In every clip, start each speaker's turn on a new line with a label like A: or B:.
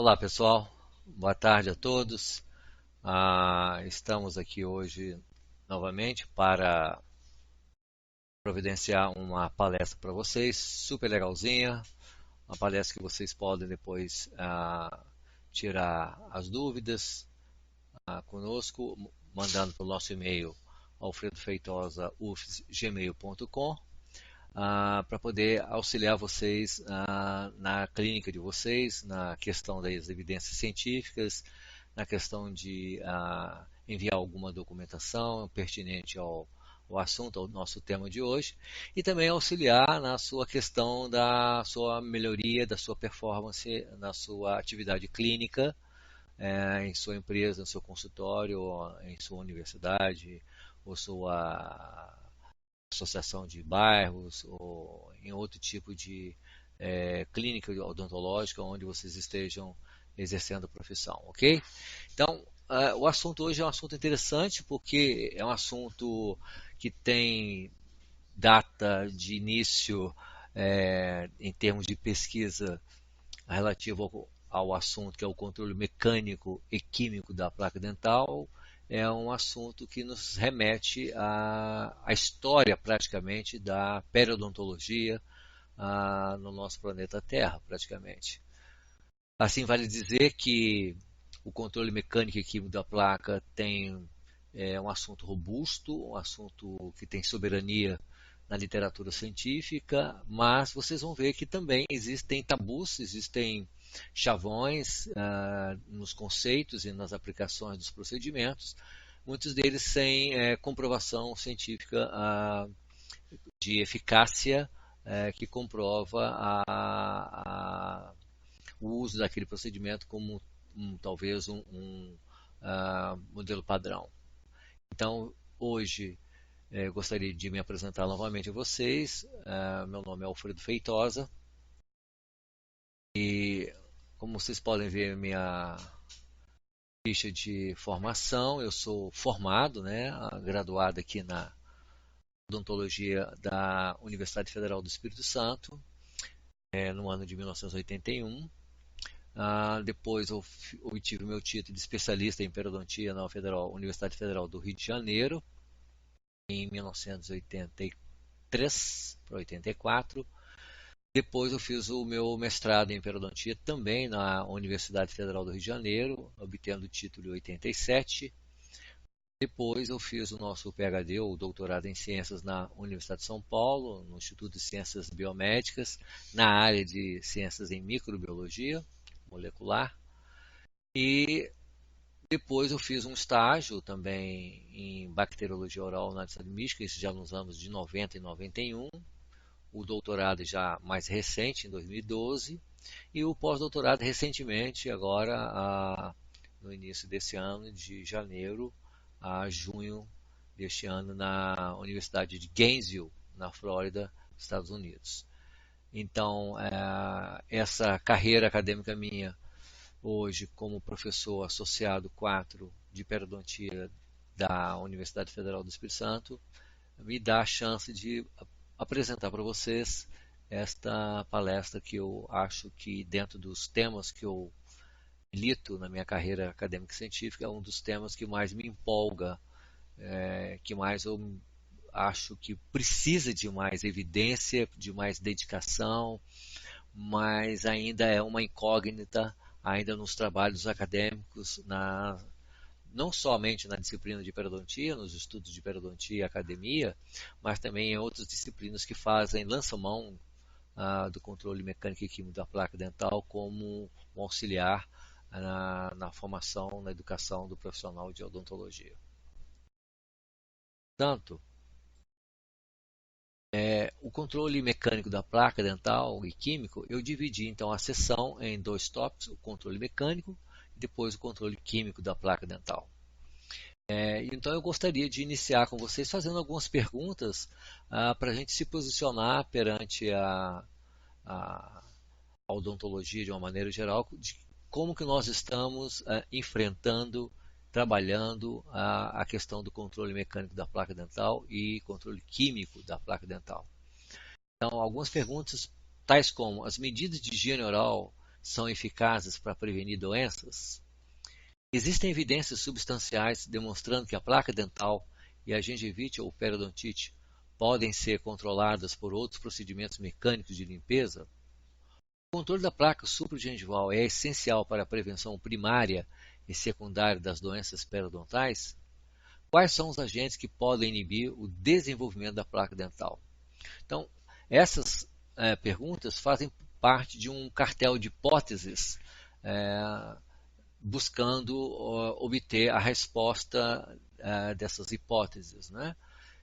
A: Olá pessoal, boa tarde a todos. Estamos aqui hoje novamente para providenciar uma palestra para vocês, super legalzinha, uma palestra que vocês podem depois tirar as dúvidas conosco, mandando para o nosso e-mail alfredofeitosa@gmail.com para poder auxiliar vocês na clínica de vocês, na questão das evidências científicas, na questão de enviar alguma documentação pertinente ao assunto, ao nosso tema de hoje, e também auxiliar na sua questão da sua melhoria, da sua performance, na sua atividade clínica, em sua empresa, no seu consultório, em sua universidade, ou sua associação de bairros, ou em outro tipo de clínica odontológica onde vocês estejam exercendo a profissão, ok? Então, o assunto hoje é um assunto interessante porque é um assunto que tem data de início em termos de pesquisa relativo ao assunto que é o controle mecânico e químico da placa dental. É um assunto que nos remete à história praticamente da periodontologia no nosso planeta Terra, praticamente. Assim, vale dizer que o controle mecânico e químico da placa é um assunto robusto, um assunto que tem soberania na literatura científica, mas vocês vão ver que também existem tabus, existem chavões nos conceitos e nas aplicações dos procedimentos, muitos deles sem comprovação científica de eficácia que comprova o uso daquele procedimento como talvez um modelo padrão. Então, hoje, gostaria de me apresentar novamente a vocês. Meu nome é Alfredo Feitosa e, como vocês podem ver, minha ficha de formação, eu sou formado, graduado aqui na odontologia da Universidade Federal do Espírito Santo, no ano de 1981. Depois eu obtive meu título de especialista em periodontia na Universidade Federal do Rio de Janeiro, em 1983 para 84. Depois eu fiz o meu mestrado em periodontia também na Universidade Federal do Rio de Janeiro, obtendo o título em 87. Depois eu fiz o nosso PhD, ou doutorado em ciências, na Universidade de São Paulo, no Instituto de Ciências Biomédicas, na área de ciências em microbiologia molecular. E depois eu fiz um estágio também em bacteriologia oral na Universidade de Michigan, isso já nos anos de 90 e 91. O doutorado já mais recente, em 2012. E o pós-doutorado recentemente, agora no início desse ano, de janeiro a junho deste ano, na Universidade de Gainesville, na Flórida, Estados Unidos. Então, essa carreira acadêmica minha hoje como professor associado 4 de periodontia da Universidade Federal do Espírito Santo me dá a chance de apresentar para vocês esta palestra que eu acho que, dentro dos temas que eu milito na minha carreira acadêmica e científica, é um dos temas que mais me empolga, que mais eu acho que precisa de mais evidência, de mais dedicação, mas ainda é uma incógnita ainda nos trabalhos acadêmicos, não somente na disciplina de periodontia, nos estudos de periodontia e academia, mas também em outras disciplinas que lançam mão do controle mecânico e químico da placa dental como um auxiliar na formação, na educação do profissional de odontologia. Portanto, o controle mecânico da placa dental e químico, eu dividi então a sessão em 2 tópicos, o controle mecânico e depois o controle químico da placa dental. Então eu gostaria de iniciar com vocês fazendo algumas perguntas para a gente se posicionar perante a odontologia de uma maneira geral, de como que nós estamos enfrentando, trabalhando a questão do controle mecânico da placa dental e controle químico da placa dental. Então, algumas perguntas tais como: as medidas de higiene oral são eficazes para prevenir doenças? Existem evidências substanciais demonstrando que a placa dental e a gengivite ou periodontite podem ser controladas por outros procedimentos mecânicos de limpeza? O controle da placa supragengival é essencial para a prevenção primária e secundária das doenças periodontais? Quais são os agentes que podem inibir o desenvolvimento da placa dental? Então, essas perguntas fazem parte de um cartel de hipóteses buscando obter a resposta dessas hipóteses, né?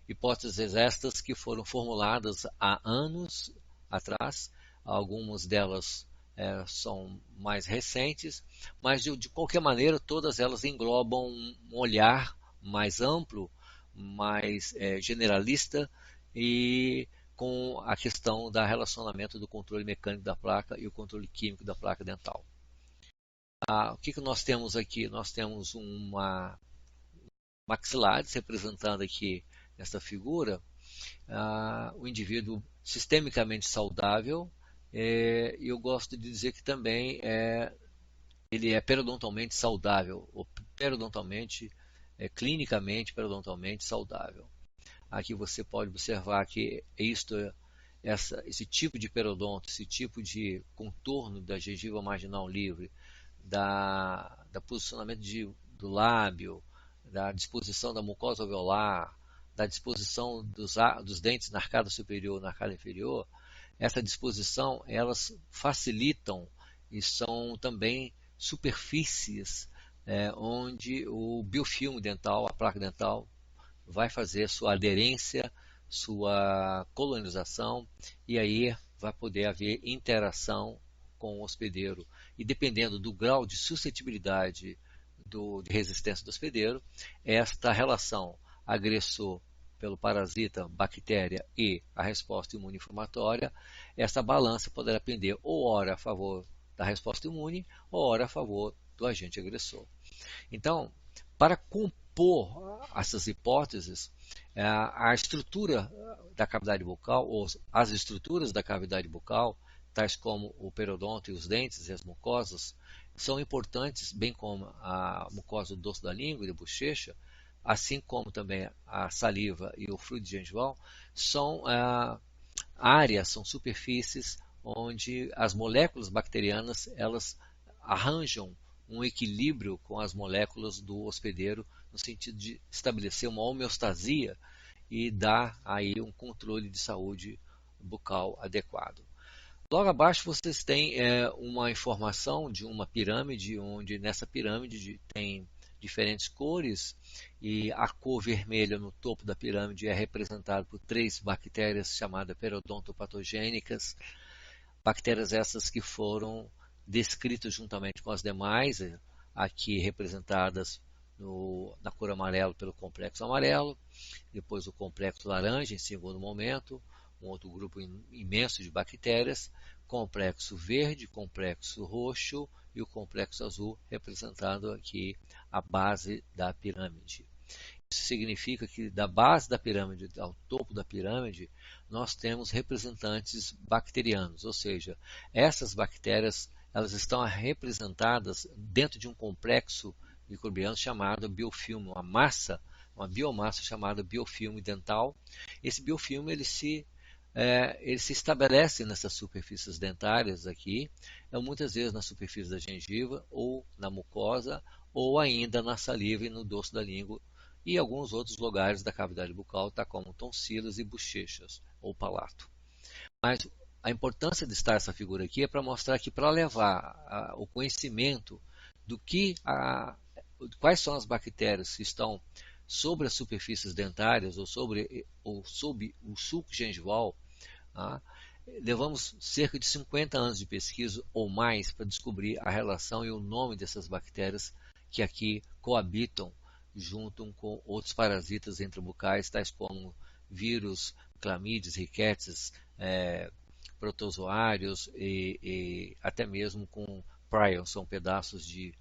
A: Hipóteses estas que foram formuladas há anos atrás, algumas delas são mais recentes, mas de qualquer maneira todas elas englobam um olhar mais amplo, mais generalista e com a questão do relacionamento do controle mecânico da placa e o controle químico da placa dental. O que nós temos aqui? Nós temos uma maxilares representando aqui nesta figura o indivíduo sistemicamente saudável, e eu gosto de dizer que também ele é periodontalmente saudável, ou periodontalmente, clinicamente periodontalmente saudável. Aqui você pode observar que esse tipo de periodonto, esse tipo de contorno da gengiva marginal livre, da posicionamento do lábio, da disposição da mucosa alveolar, da disposição dos dentes na arcada superior e na arcada inferior, essa disposição, elas facilitam e são também superfícies onde o biofilme dental, a placa dental, vai fazer sua aderência, sua colonização, e aí vai poder haver interação com o hospedeiro. E dependendo do grau de suscetibilidade de resistência do hospedeiro, esta relação agressor pelo parasita, bactéria e a resposta imunoinflamatória, essa balança poderá pender ou ora a favor da resposta imune ou ora a favor do agente agressor. Então, para compor essas hipóteses, a estrutura da cavidade bucal, ou as estruturas da cavidade bucal, tais como o periodonto e os dentes e as mucosas, são importantes, bem como a mucosa do dorso da língua e da bochecha, assim como também a saliva e o fluido gengival, são áreas, são superfícies onde as moléculas bacterianas elas arranjam um equilíbrio com as moléculas do hospedeiro no sentido de estabelecer uma homeostasia e dar aí um controle de saúde bucal adequado. Logo abaixo vocês têm uma informação de uma pirâmide, onde nessa pirâmide tem diferentes cores e a cor vermelha no topo da pirâmide é representada por 3 bactérias chamadas periodontopatogênicas, bactérias essas que foram descritas juntamente com as demais, aqui representadas na cor amarelo pelo complexo amarelo, depois o complexo laranja em segundo momento, um outro grupo imenso de bactérias, complexo verde, complexo roxo e o complexo azul, representando aqui a base da pirâmide. Isso significa que da base da pirâmide ao topo da pirâmide, nós temos representantes bacterianos, ou seja, essas bactérias elas estão representadas dentro de um complexo microbiano chamado biofilme, uma biomassa chamada biofilme dental. Esse biofilme ele se estabelece nessas superfícies dentárias aqui, muitas vezes na superfície da gengiva, ou na mucosa, ou ainda na saliva e no dorso da língua, e alguns outros lugares da cavidade bucal, tá, como tonsilas e bochechas, ou palato. Mas a importância de estar essa figura aqui é para mostrar que para levar o conhecimento do quais são as bactérias que estão sobre as superfícies dentárias ou sob o sulco gengival, levamos cerca de 50 anos de pesquisa ou mais para descobrir a relação e o nome dessas bactérias que aqui coabitam junto com outros parasitas intrabucais, tais como vírus, clamídeas, riquetes, protozoários e até mesmo com prions, são pedaços de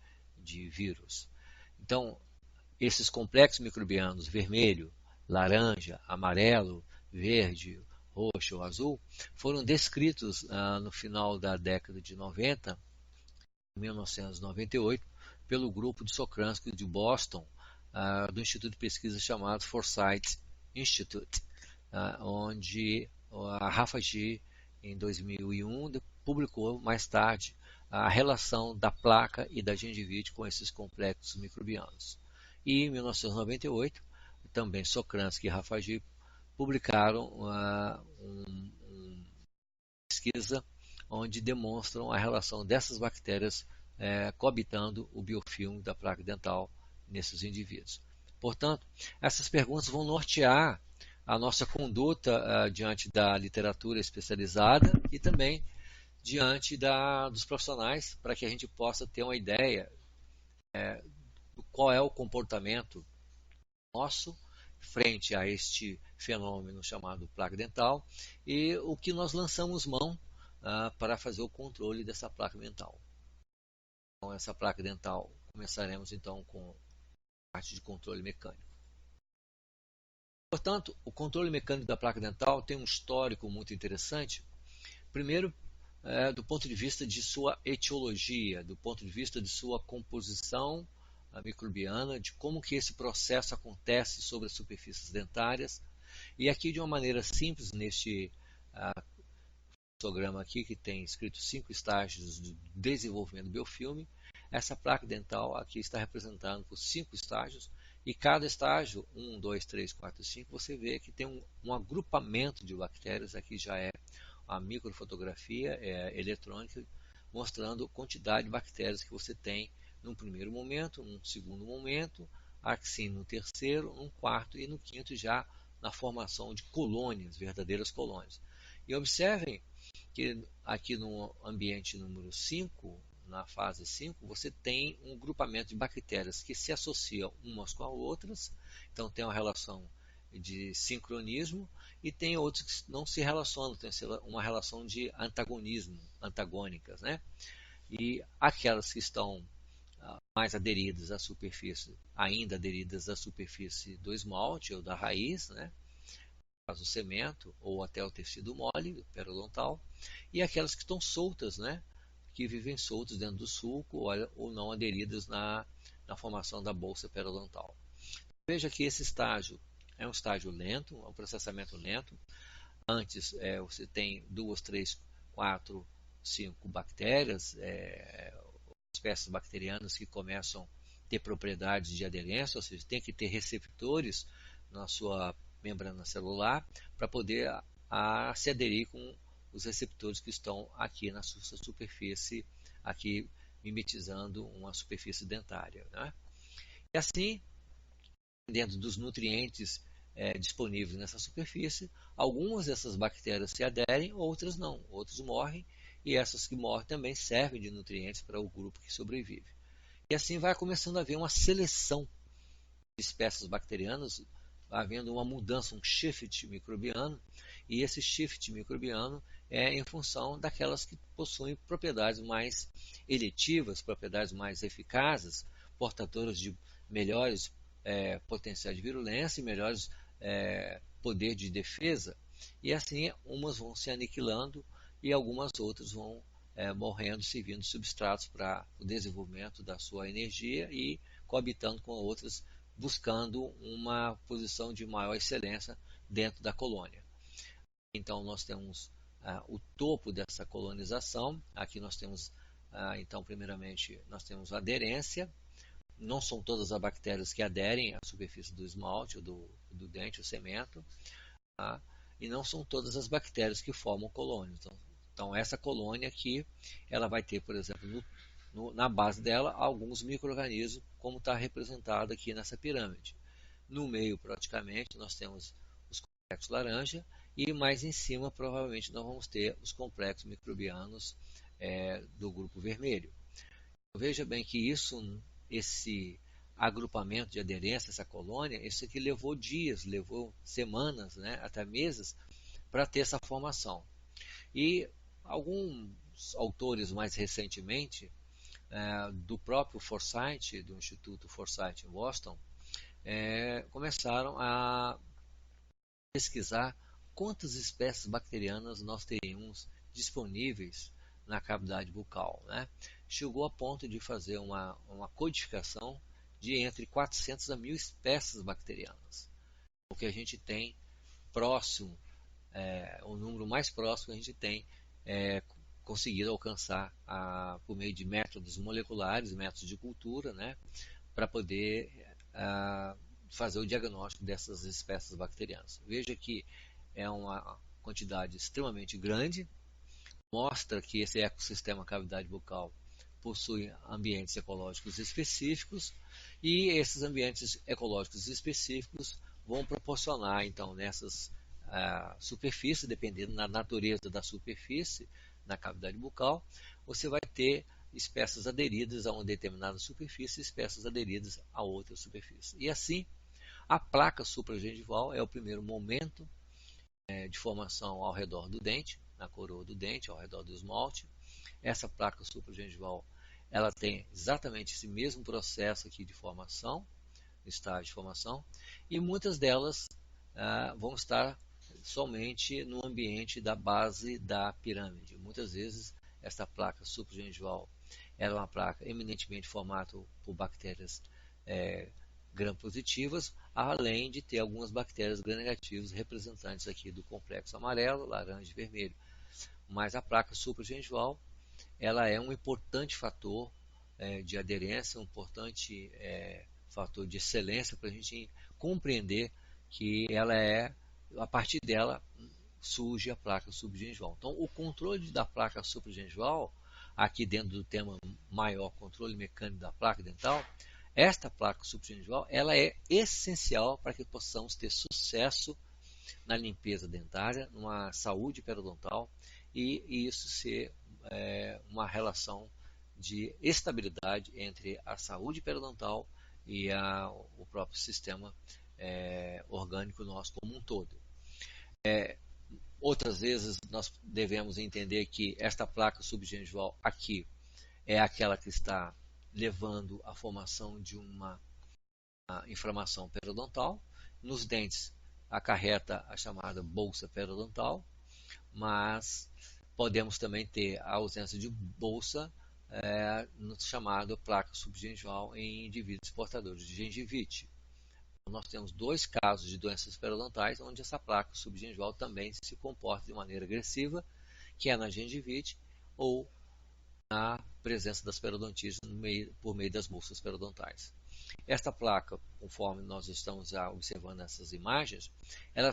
A: vírus. Então, esses complexos microbianos vermelho, laranja, amarelo, verde, roxo ou azul foram descritos no final da década de 90 em 1998, pelo grupo de Sokransky de Boston, do instituto de pesquisa chamado Forsyth Institute, onde a Rafa G, em 2001, publicou mais tarde a relação da placa e da gengivite com esses complexos microbianos. E em 1998, também Sokransky e Rafa G publicaram uma pesquisa onde demonstram a relação dessas bactérias coabitando o biofilme da placa dental nesses indivíduos. Portanto, essas perguntas vão nortear a nossa conduta diante da literatura especializada e também diante dos profissionais, para que a gente possa ter uma ideia do qual é o comportamento nosso frente a este fenômeno chamado placa dental e o que nós lançamos mão para fazer o controle dessa placa dental. Com essa placa dental, começaremos então com a parte de controle mecânico. Portanto, o controle mecânico da placa dental tem um histórico muito interessante. Primeiro, do ponto de vista de sua etiologia, do ponto de vista de sua composição microbiana, de como que esse processo acontece sobre as superfícies dentárias. E aqui, de uma maneira simples, neste programa aqui, que tem escrito 5 estágios de desenvolvimento do biofilme, essa placa dental aqui está representada por 5 estágios, e cada estágio, 1, 2, 3, 4 e 5, você vê que tem um agrupamento de bactérias. Aqui já é a microfotografia eletrônica, mostrando a quantidade de bactérias que você tem num primeiro momento, num segundo momento, assim no terceiro, no quarto e no quinto, já na formação de colônias, verdadeiras colônias. E observem que aqui no ambiente número 5, na fase 5, você tem um grupamento de bactérias que se associam umas com as outras, então tem uma relação de sincronismo, e tem outros que não se relacionam, tem uma relação de antagonismo, antagônicas, né? E aquelas que estão mais aderidas à superfície, ainda aderidas à superfície do esmalte ou da raiz, né? Faz o cemento ou até o tecido mole, periodontal, e aquelas que estão soltas, né? Que vivem soltas dentro do sulco ou não aderidas na formação da bolsa periodontal. Veja que esse estágio é um estágio lento, é um processamento lento. Antes você tem 2, 3, 4, 5 bactérias, espécies bacterianas que começam a ter propriedades de aderência, ou seja, tem que ter receptores na sua membrana celular para poder se aderir com os receptores que estão aqui na sua superfície, aqui mimetizando uma superfície dentária, né? E assim, dentro dos nutrientes disponíveis nessa superfície, algumas dessas bactérias se aderem, outras não, outras morrem, e essas que morrem também servem de nutrientes para o grupo que sobrevive. E assim vai começando a haver uma seleção de espécies bacterianas, havendo uma mudança, um shift microbiano, e esse shift microbiano é em função daquelas que possuem propriedades mais eletivas, propriedades mais eficazes, portadoras de melhores potenciais de virulência e melhores poder de defesa, e assim umas vão se aniquilando e algumas outras vão morrendo, servindo substratos para o desenvolvimento da sua energia e coabitando com outras, buscando uma posição de maior excelência dentro da colônia. Então nós temos o topo dessa colonização. Aqui nós temos, então, primeiramente, nós temos a aderência. Não são todas as bactérias que aderem à superfície do esmalte, ou do dente, o cemento, tá? E não são todas as bactérias que formam colônias. Então essa colônia aqui, ela vai ter, por exemplo, na base dela, alguns micro-organismos, como está representado aqui nessa pirâmide. No meio, praticamente, nós temos os complexos laranja, e mais em cima, provavelmente, nós vamos ter os complexos microbianos do grupo vermelho. Veja bem que esse agrupamento de aderência, essa colônia, isso aqui levou dias, levou semanas, né, até meses, para ter essa formação. E alguns autores mais recentemente, do próprio Forsyth, do Instituto Forsyth em Boston, começaram a pesquisar quantas espécies bacterianas nós teríamos disponíveis na cavidade bucal, né? Chegou a ponto de fazer uma codificação de entre 400 a 1000 espécies bacterianas. O que a gente tem próximo, o número mais próximo que a gente tem conseguido alcançar por meio de métodos moleculares, métodos de cultura, né, para poder fazer o diagnóstico dessas espécies bacterianas. Veja que é uma quantidade extremamente grande, mostra que esse ecossistema cavidade bucal possui ambientes ecológicos específicos e esses ambientes ecológicos específicos vão proporcionar, então, nessas superfícies, dependendo da natureza da superfície, na cavidade bucal, você vai ter espécies aderidas a uma determinada superfície e espécies aderidas a outra superfície. E assim, a placa supragengival é o primeiro momento de formação ao redor do dente, na coroa do dente, ao redor do esmalte. Essa placa supragengival, ela tem exatamente esse mesmo processo aqui de formação, estágio de formação, e muitas delas vão estar somente no ambiente da base da pirâmide. Muitas vezes, esta placa supragengival é uma placa eminentemente formada por bactérias gram-positivas, além de ter algumas bactérias gram-negativas representantes aqui do complexo amarelo, laranja e vermelho. Mas a placa supragengival, ela é um importante fator de aderência, um importante fator de excelência para a gente compreender que ela a partir dela surge a placa subgengival. Então, o controle da placa subgengival, aqui dentro do tema maior, controle mecânico da placa dental, esta placa subgengival, ela é essencial para que possamos ter sucesso na limpeza dentária, numa saúde periodontal e isso ser uma relação de estabilidade entre a saúde periodontal e o próprio sistema orgânico nosso como um todo. Outras vezes nós devemos entender que esta placa subgengival aqui é aquela que está levando à formação de uma inflamação periodontal. Nos dentes acarreta a chamada bolsa periodontal, mas podemos também ter a ausência de bolsa no chamado placa subgengival em indivíduos portadores de gengivite. Nós temos 2 casos de doenças periodontais onde essa placa subgengival também se comporta de maneira agressiva, que é na gengivite ou na presença das periodontites por meio das bolsas periodontais. Esta placa, conforme nós estamos observando nessas imagens, ela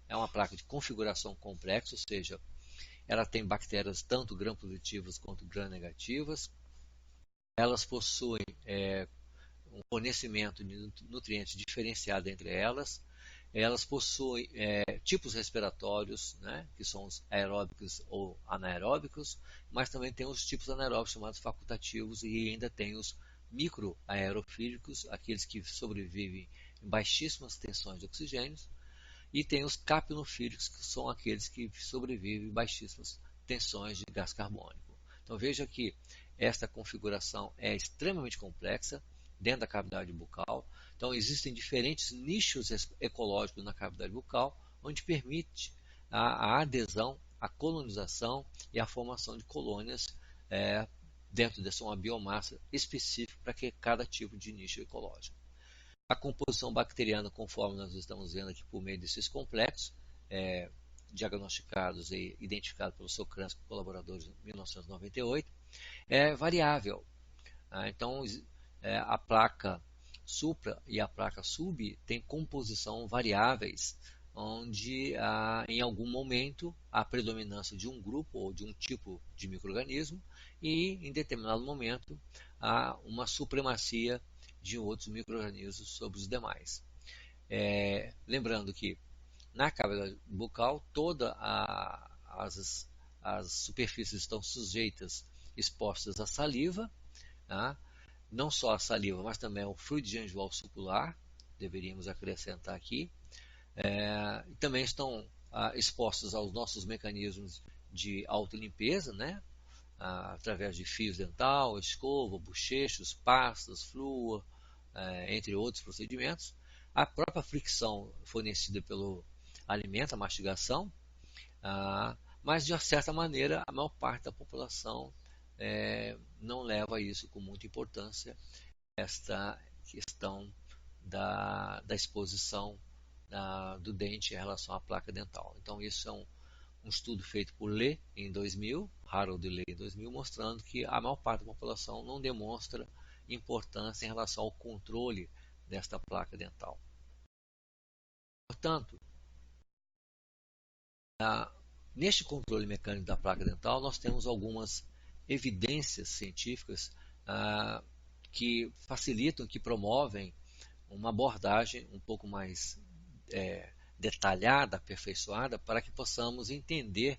A: é uma placa de configuração complexa, ou seja, ela tem bactérias tanto gram-positivas quanto gram-negativas. Elas possuem um fornecimento de nutrientes diferenciado entre elas. Elas possuem tipos respiratórios, né, que são os aeróbicos ou anaeróbicos, mas também tem os tipos anaeróbicos chamados facultativos e ainda tem os microaerofílicos, aqueles que sobrevivem em baixíssimas tensões de oxigênio, e tem os capnofílicos, que são aqueles que sobrevivem em baixíssimas tensões de gás carbônico. Então veja que esta configuração é extremamente complexa dentro da cavidade bucal. Então existem diferentes nichos ecológicos na cavidade bucal, onde permite a adesão, a colonização e a formação de colônias dentro dessa uma biomassa específica para cada tipo de nicho ecológico. A composição bacteriana, conforme nós estamos vendo aqui por meio desses complexos, diagnosticados e identificados pelo Socrates com colaboradores em 1998, é variável. Então, a placa supra e a placa sub têm composição variáveis, onde em algum momento há predominância de um grupo ou de um tipo de micro-organismo e em determinado momento há uma supremacia de outros micro-organismos sobre os demais. Lembrando que na cavidade bucal todas as superfícies estão sujeitas, expostas à saliva, tá? Não só a saliva, mas também o fluido gengival sucular, deveríamos acrescentar aqui. E também estão expostos aos nossos mecanismos de autolimpeza, né? Através de fios dental, escova, bochechos, pastas, flúor, entre outros procedimentos. A própria fricção fornecida pelo alimento, a mastigação, mas de certa maneira a maior parte da população não leva isso com muita importância, esta questão da exposição do dente em relação à placa dental. Então isso é um estudo feito por Lee em 2000, Harold Lee em 2000, mostrando que a maior parte da população não demonstra importância em relação ao controle desta placa dental. Portanto, neste controle mecânico da placa dental, nós temos algumas evidências científicas que facilitam, que promovem uma abordagem um pouco mais detalhada, aperfeiçoada, para que possamos entender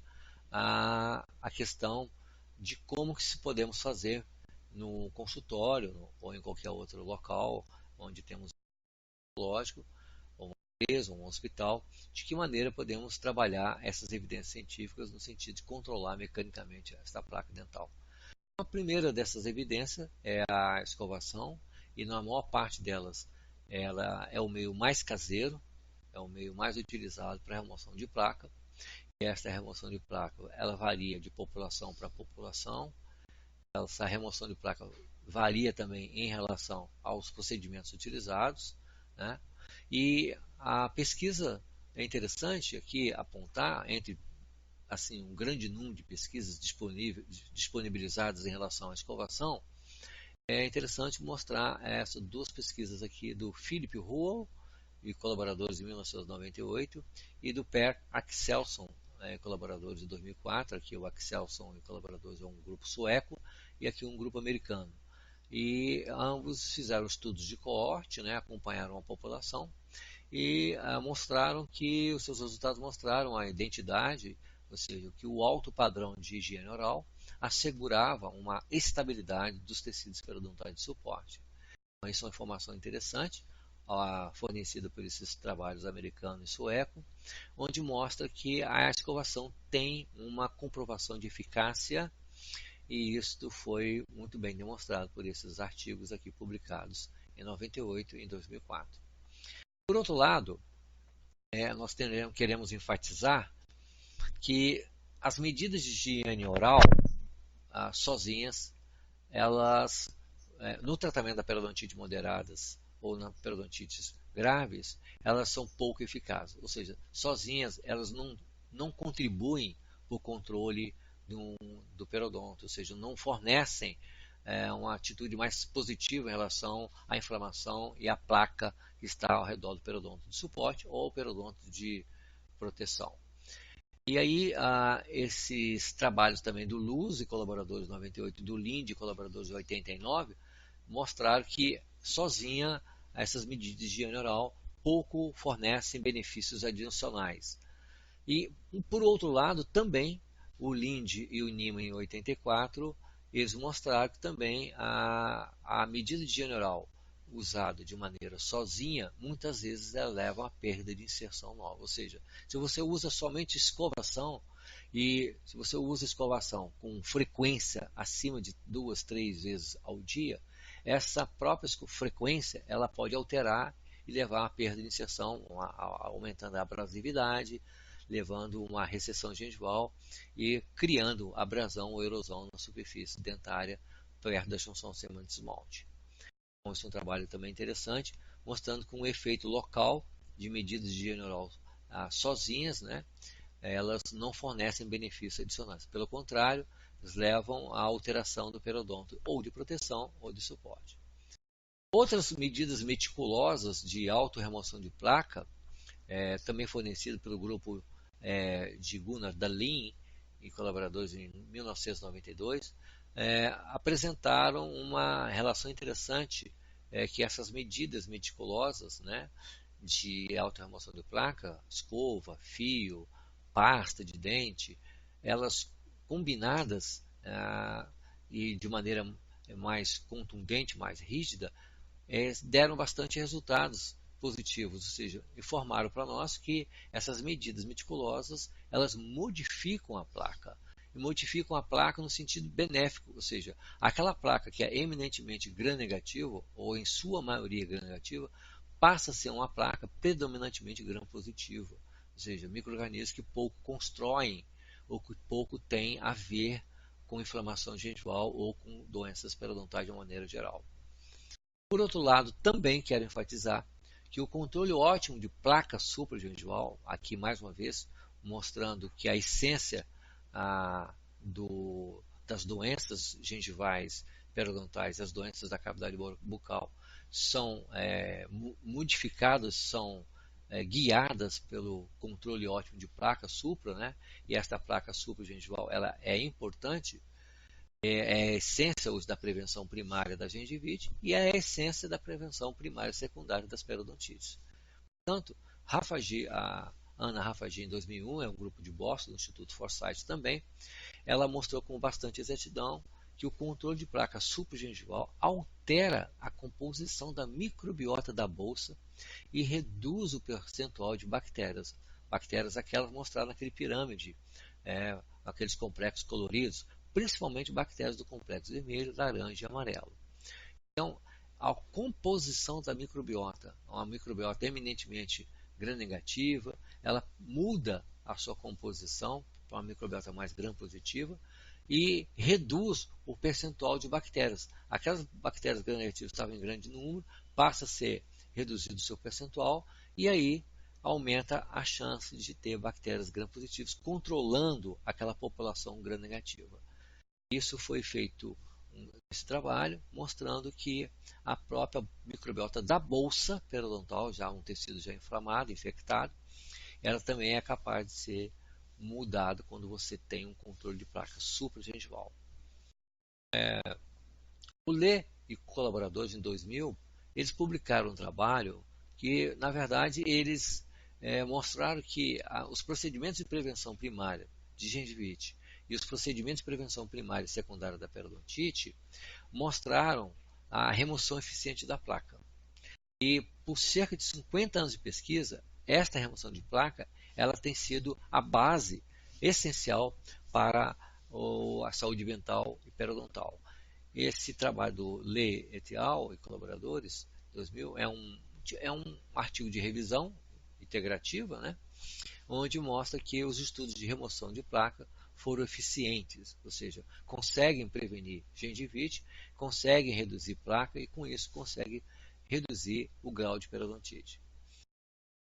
A: a questão de como que se podemos fazer no consultório ou em qualquer outro local onde temos um lógico, ou uma empresa, ou um hospital, de que maneira podemos trabalhar essas evidências científicas no sentido de controlar mecanicamente esta placa dental. A primeira dessas evidências é a escovação, e na maior parte delas ela é o meio mais caseiro, é o meio mais utilizado para a remoção de placa. E esta remoção de placa ela varia de população para população. Essa remoção de placa varia também em relação aos procedimentos utilizados, né? E a pesquisa é interessante aqui apontar entre assim um grande número de pesquisas disponibilizadas em relação à escovação. É interessante mostrar essas duas pesquisas aqui do Philip Ruhl e colaboradores em 1998 e do Per Axelsson, colaboradores de 2004. Aqui o Axelsson e colaboradores é um grupo sueco e aqui um grupo americano. E ambos fizeram estudos de coorte, né, acompanharam a população e mostraram que os seus resultados mostraram a identidade, ou seja, que o alto padrão de higiene oral assegurava uma estabilidade dos tecidos periodontais de suporte. Então, isso é uma informação interessante, fornecida por esses trabalhos americano e sueco, onde mostra que a escovação tem uma comprovação de eficácia, e isto foi muito bem demonstrado por esses artigos aqui publicados em 98 e em 2004. Por outro lado, nós queremos enfatizar que as medidas de higiene oral sozinhas, elas, no tratamento da periodontite moderadas ou na periodontites graves, elas são pouco eficazes. Ou seja, sozinhas elas não contribuem para o controle do periodonto, ou seja, não fornecem uma atitude mais positiva em relação à inflamação e à placa que está ao redor do periodonto de suporte ou periodonto de proteção. E aí, esses trabalhos também do Luz e colaboradores de 98 e do Lind e colaboradores de 89 mostraram que sozinha essas medidas de higiene oral pouco fornecem benefícios adicionais. E, por outro lado, também o Lind e o Niemann em 84, eles mostraram que também a medida de higiene oral usada de maneira sozinha, muitas vezes ela leva a perda de inserção nova. Ou seja, se você usa somente escovação, e se você usa escovação com frequência acima de 2, 3 vezes ao dia, essa própria frequência ela pode alterar e levar a perda de inserção, aumentando a abrasividade, levando uma recessão gengival e criando abrasão ou erosão na superfície dentária perto da junção semântica de esmalte. Então, esse é um trabalho também interessante, mostrando que um efeito local de medidas de higiene oral sozinhas, né, elas não fornecem benefícios adicionais. Pelo contrário, elas levam à alteração do periodonto, ou de proteção ou de suporte. Outras medidas meticulosas de autorremoção de placa, também fornecidas pelo grupo de Gunnar Dahlin e colaboradores em 1992, apresentaram uma relação interessante, que essas medidas meticulosas, né, de autorremoção de placa, escova, fio, pasta de dente, elas combinadas e de maneira mais contundente, mais rígida, deram bastante resultados positivos, ou seja, informaram para nós que essas medidas meticulosas elas modificam a placa, e modificam a placa no sentido benéfico, ou seja, aquela placa que é eminentemente gram-negativo, ou em sua maioria gram-negativa, passa a ser uma placa predominantemente gram-positiva, ou seja, micro-organismos que pouco constroem ou que pouco tem a ver com inflamação gengival ou com doenças periodontais de uma maneira geral. Por outro lado, também quero enfatizar que o controle ótimo de placa supragengival, aqui mais uma vez mostrando que a essência das doenças gengivais periodontais, as doenças da cavidade bucal, são modificadas, são guiadas pelo controle ótimo de placa supra, né? E esta placa supragengival ela é importante, é a essência da prevenção primária da gengivite e é a essência da prevenção primária e secundária das periodontites. Portanto, a Ana Raffagy, em 2001, é um grupo de Boston, do Instituto Forsyth também, ela mostrou com bastante exatidão que o controle de placa supragengival altera a composição da microbiota da bolsa e reduz o percentual de bactérias. Bactérias aquelas mostradas naquele pirâmide, aqueles complexos coloridos, principalmente bactérias do complexo vermelho, laranja e amarelo. Então, a composição da microbiota, uma microbiota eminentemente gram-negativa, ela muda a sua composição para uma microbiota mais gram-positiva e reduz o percentual de bactérias. Aquelas bactérias gram-negativas que estavam em grande número, passa a ser reduzido o seu percentual e aí aumenta a chance de ter bactérias gram-positivas controlando aquela população gram-negativa. Isso foi feito esse trabalho, mostrando que a própria microbiota da bolsa periodontal, já um tecido já inflamado, infectado, ela também é capaz de ser mudada quando você tem um controle de placa supragengival. O Lê e colaboradores, em 2000, eles publicaram um trabalho que, na verdade, eles mostraram que os procedimentos de prevenção primária de gengivite e os procedimentos de prevenção primária e secundária da periodontite mostraram a remoção eficiente da placa. E por cerca de 50 anos de pesquisa, esta remoção de placa ela tem sido a base essencial para a saúde dental e periodontal. Esse trabalho do Lê et al. E colaboradores, 2000, é um artigo de revisão integrativa, né, onde mostra que os estudos de remoção de placa foram eficientes, ou seja, conseguem prevenir gengivite, conseguem reduzir placa e com isso conseguem reduzir o grau de periodontite.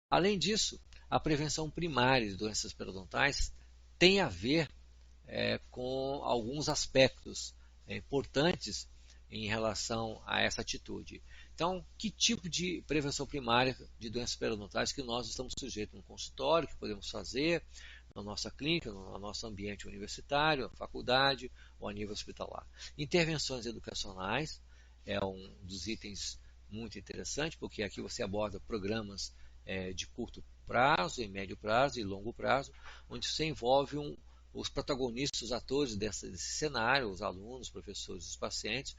A: Além disso, a prevenção primária de doenças periodontais tem a ver com alguns aspectos importantes em relação a essa atitude. Então, que tipo de prevenção primária de doenças periodontais que nós estamos sujeitos no consultório, que podemos fazer na nossa clínica, no nosso ambiente universitário, faculdade ou a nível hospitalar? Intervenções educacionais é um dos itens muito interessante, porque aqui você aborda programas de curto prazo, e médio prazo e longo prazo, onde você envolve os protagonistas, os atores desse cenário, os alunos, os professores, os pacientes,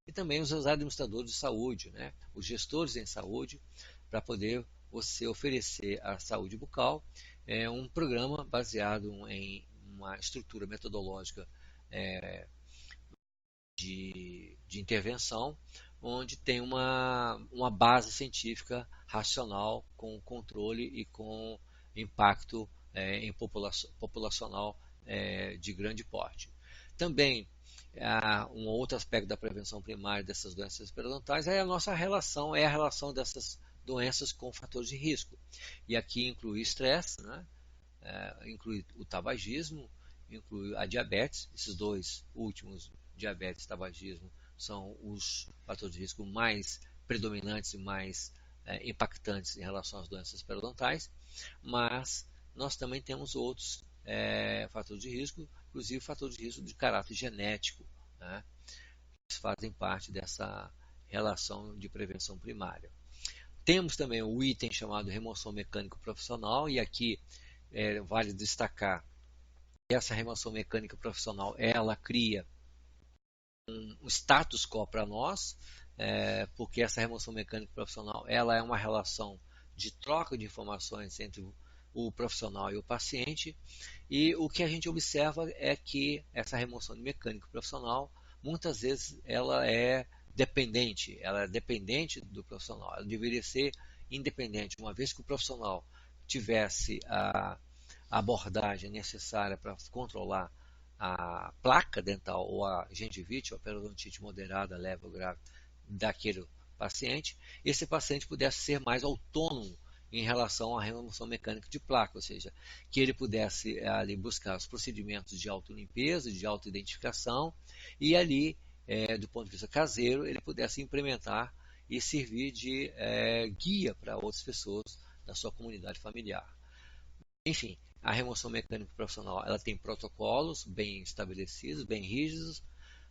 A: e também os administradores de saúde, né? Os gestores em saúde, para poder você oferecer à saúde bucal um programa baseado em uma estrutura metodológica de intervenção, onde tem uma base científica racional, com controle e com impacto populacional de grande porte. Também, um outro aspecto da prevenção primária dessas doenças periodontais é a nossa relação, a relação dessas doenças com fatores de risco. E aqui inclui estresse, né? Inclui o tabagismo, inclui a diabetes. Esses dois últimos, diabetes e tabagismo, são os fatores de risco mais predominantes e mais impactantes em relação às doenças periodontais, mas nós também temos outros fatores de risco, inclusive fatores de risco de caráter genético, né, que fazem parte dessa relação de prevenção primária. Temos também o item chamado remoção mecânica profissional, e aqui vale destacar que essa remoção mecânica profissional ela cria um status quo para nós, porque essa remoção mecânica profissional ela é uma relação de troca de informações entre o profissional e o paciente, e o que a gente observa é que essa remoção de mecânico profissional, muitas vezes ela é dependente do profissional, ela deveria ser independente, uma vez que o profissional tivesse a abordagem necessária para controlar a placa dental ou a gengivite, ou a periodontite moderada, leve ou grave daquele paciente, esse paciente pudesse ser mais autônomo em relação à remoção mecânica de placa, ou seja, que ele pudesse ali buscar os procedimentos de autolimpeza, de autoidentificação, e ali, do ponto de vista caseiro, ele pudesse implementar e servir de guia para outras pessoas da sua comunidade familiar. Enfim, a remoção mecânica profissional ela tem protocolos bem estabelecidos, bem rígidos,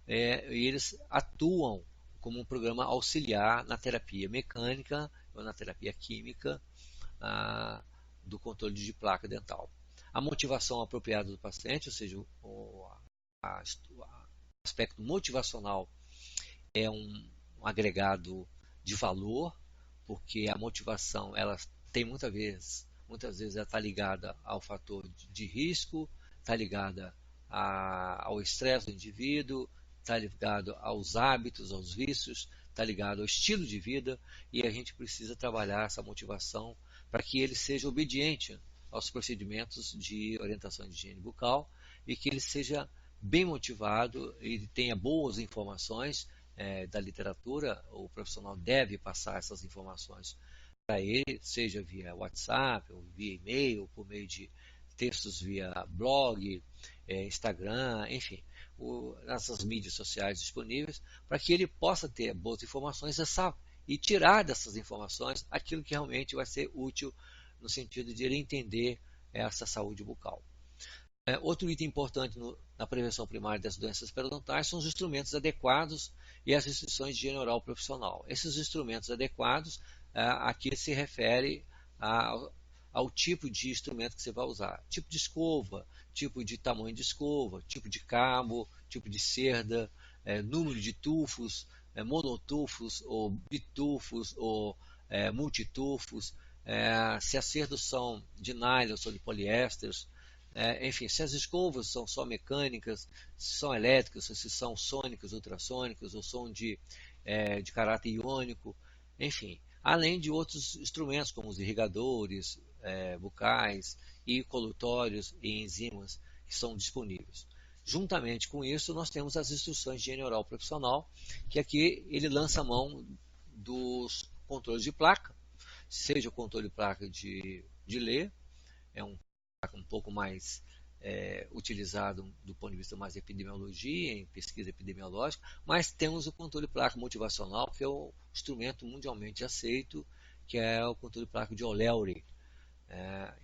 A: e eles atuam como um programa auxiliar na terapia mecânica ou na terapia química do controle de placa dental. A motivação apropriada do paciente, ou seja, o aspecto motivacional é um agregado de valor, porque a motivação ela tem muitas vezes ela está ligada ao fator de risco, está ligada ao estresse do indivíduo, está ligado aos hábitos, aos vícios, está ligado ao estilo de vida, e a gente precisa trabalhar essa motivação para que ele seja obediente aos procedimentos de orientação de higiene bucal e que ele seja bem motivado e tenha boas informações da literatura. O profissional deve passar essas informações para ele, seja via WhatsApp, ou via e-mail, ou por meio de textos via blog, Instagram, enfim, nessas mídias sociais disponíveis, para que ele possa ter boas informações e tirar dessas informações aquilo que realmente vai ser útil no sentido de ele entender essa saúde bucal. Outro item importante na prevenção primária das doenças periodontais são os instrumentos adequados e as restrições de higiene oral profissional. Esses instrumentos adequados aqui se refere ao tipo de instrumento que você vai usar. Tipo de escova, tipo de tamanho de escova, tipo de cabo, tipo de cerda, número de tufos, monotufos ou bitufos ou multitufos, se as cerdas são de nylon ou são de poliésteres, enfim, se as escovas são só mecânicas, se são elétricas, se são sônicas, ultrassônicas, ou são de caráter iônico, enfim, além de outros instrumentos como os irrigadores bucais e colutórios e enzimas que são disponíveis. Juntamente com isso, nós temos as instruções de higiene oral profissional, que aqui ele lança a mão dos controles de placa, seja o controle de placa de Lê, é um pouco mais utilizado do ponto de vista mais de epidemiologia, em pesquisa epidemiológica, mas temos o controle de placa motivacional, que é o instrumento mundialmente aceito, que é o controle de placa de O'Leary.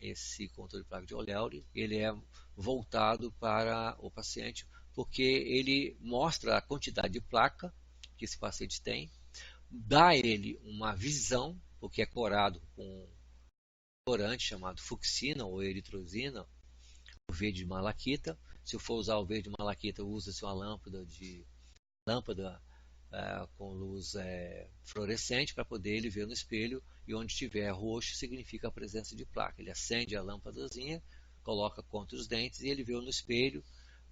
A: Esse controle de placa de O'Leary, ele é voltado para o paciente, porque ele mostra a quantidade de placa que esse paciente tem, dá a ele uma visão, porque é corado com um corante chamado fucsina ou eritrosina, o verde de malaquita. Se eu for usar o verde de malaquita, usa-se uma lâmpada com luz fluorescente para poder ele ver no espelho, e onde tiver roxo significa a presença de placa. Ele acende a lâmpadazinha, coloca contra os dentes e ele vê no espelho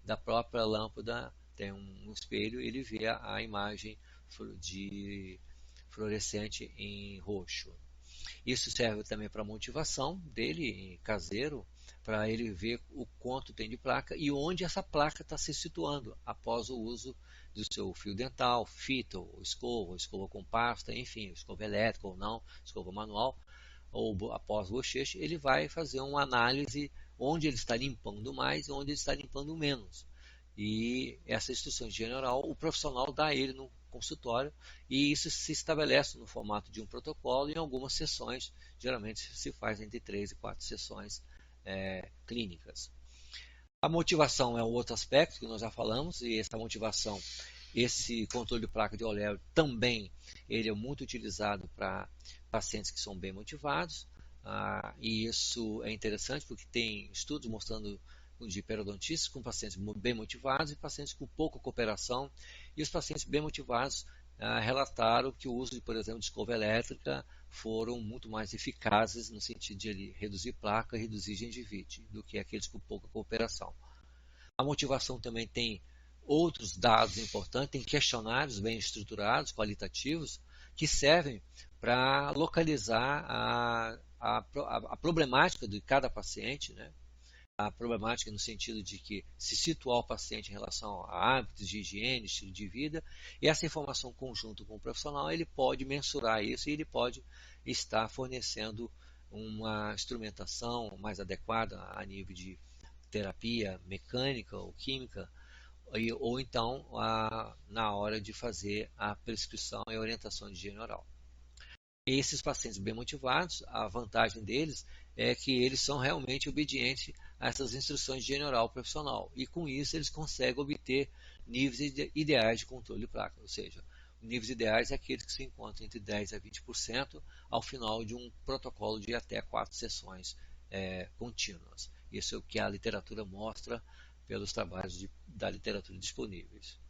A: da própria lâmpada, tem um espelho, ele vê a imagem de fluorescente em roxo. Isso serve também para a motivação dele, caseiro, para ele ver o quanto tem de placa e onde essa placa está se situando após o uso do seu fio dental, fita, ou escova com pasta, enfim, escova elétrica ou não, escova manual, ou após o bocheche, ele vai fazer uma análise onde ele está limpando mais e onde ele está limpando menos. E essa instrução de higiene oral, o profissional dá a ele no consultório, e isso se estabelece no formato de um protocolo. Em algumas sessões, geralmente se faz entre 3 e 4 sessões clínicas. A motivação é um outro aspecto que nós já falamos, e essa motivação, esse controle de placa de O'Leary também, ele é muito utilizado para pacientes que são bem motivados, e isso é interessante porque tem estudos mostrando de periodontistas com pacientes bem motivados e pacientes com pouca cooperação, e os pacientes bem motivados relataram que o uso de, por exemplo, de escova elétrica foram muito mais eficazes no sentido de ele reduzir placa e reduzir gengivite do que aqueles com pouca cooperação. A motivação também tem outros dados importantes, tem questionários bem estruturados, qualitativos, que servem para localizar a problemática de cada paciente, né? a problemática no sentido de que se situar o paciente em relação a hábitos de higiene, estilo de vida, e essa informação conjunto com o profissional, ele pode mensurar isso e ele pode estar fornecendo uma instrumentação mais adequada a nível de terapia mecânica ou química, ou então na hora de fazer a prescrição e orientação de higiene oral. Esses pacientes bem motivados, a vantagem deles é que eles são realmente obedientes a essas instruções de higiene oral profissional. E com isso eles conseguem obter níveis ideais de controle de placa. Ou seja, níveis ideais é aqueles que se encontram entre 10% a 20% ao final de um protocolo de até 4 sessões contínuas. Isso é o que a literatura mostra pelos trabalhos da literatura disponíveis.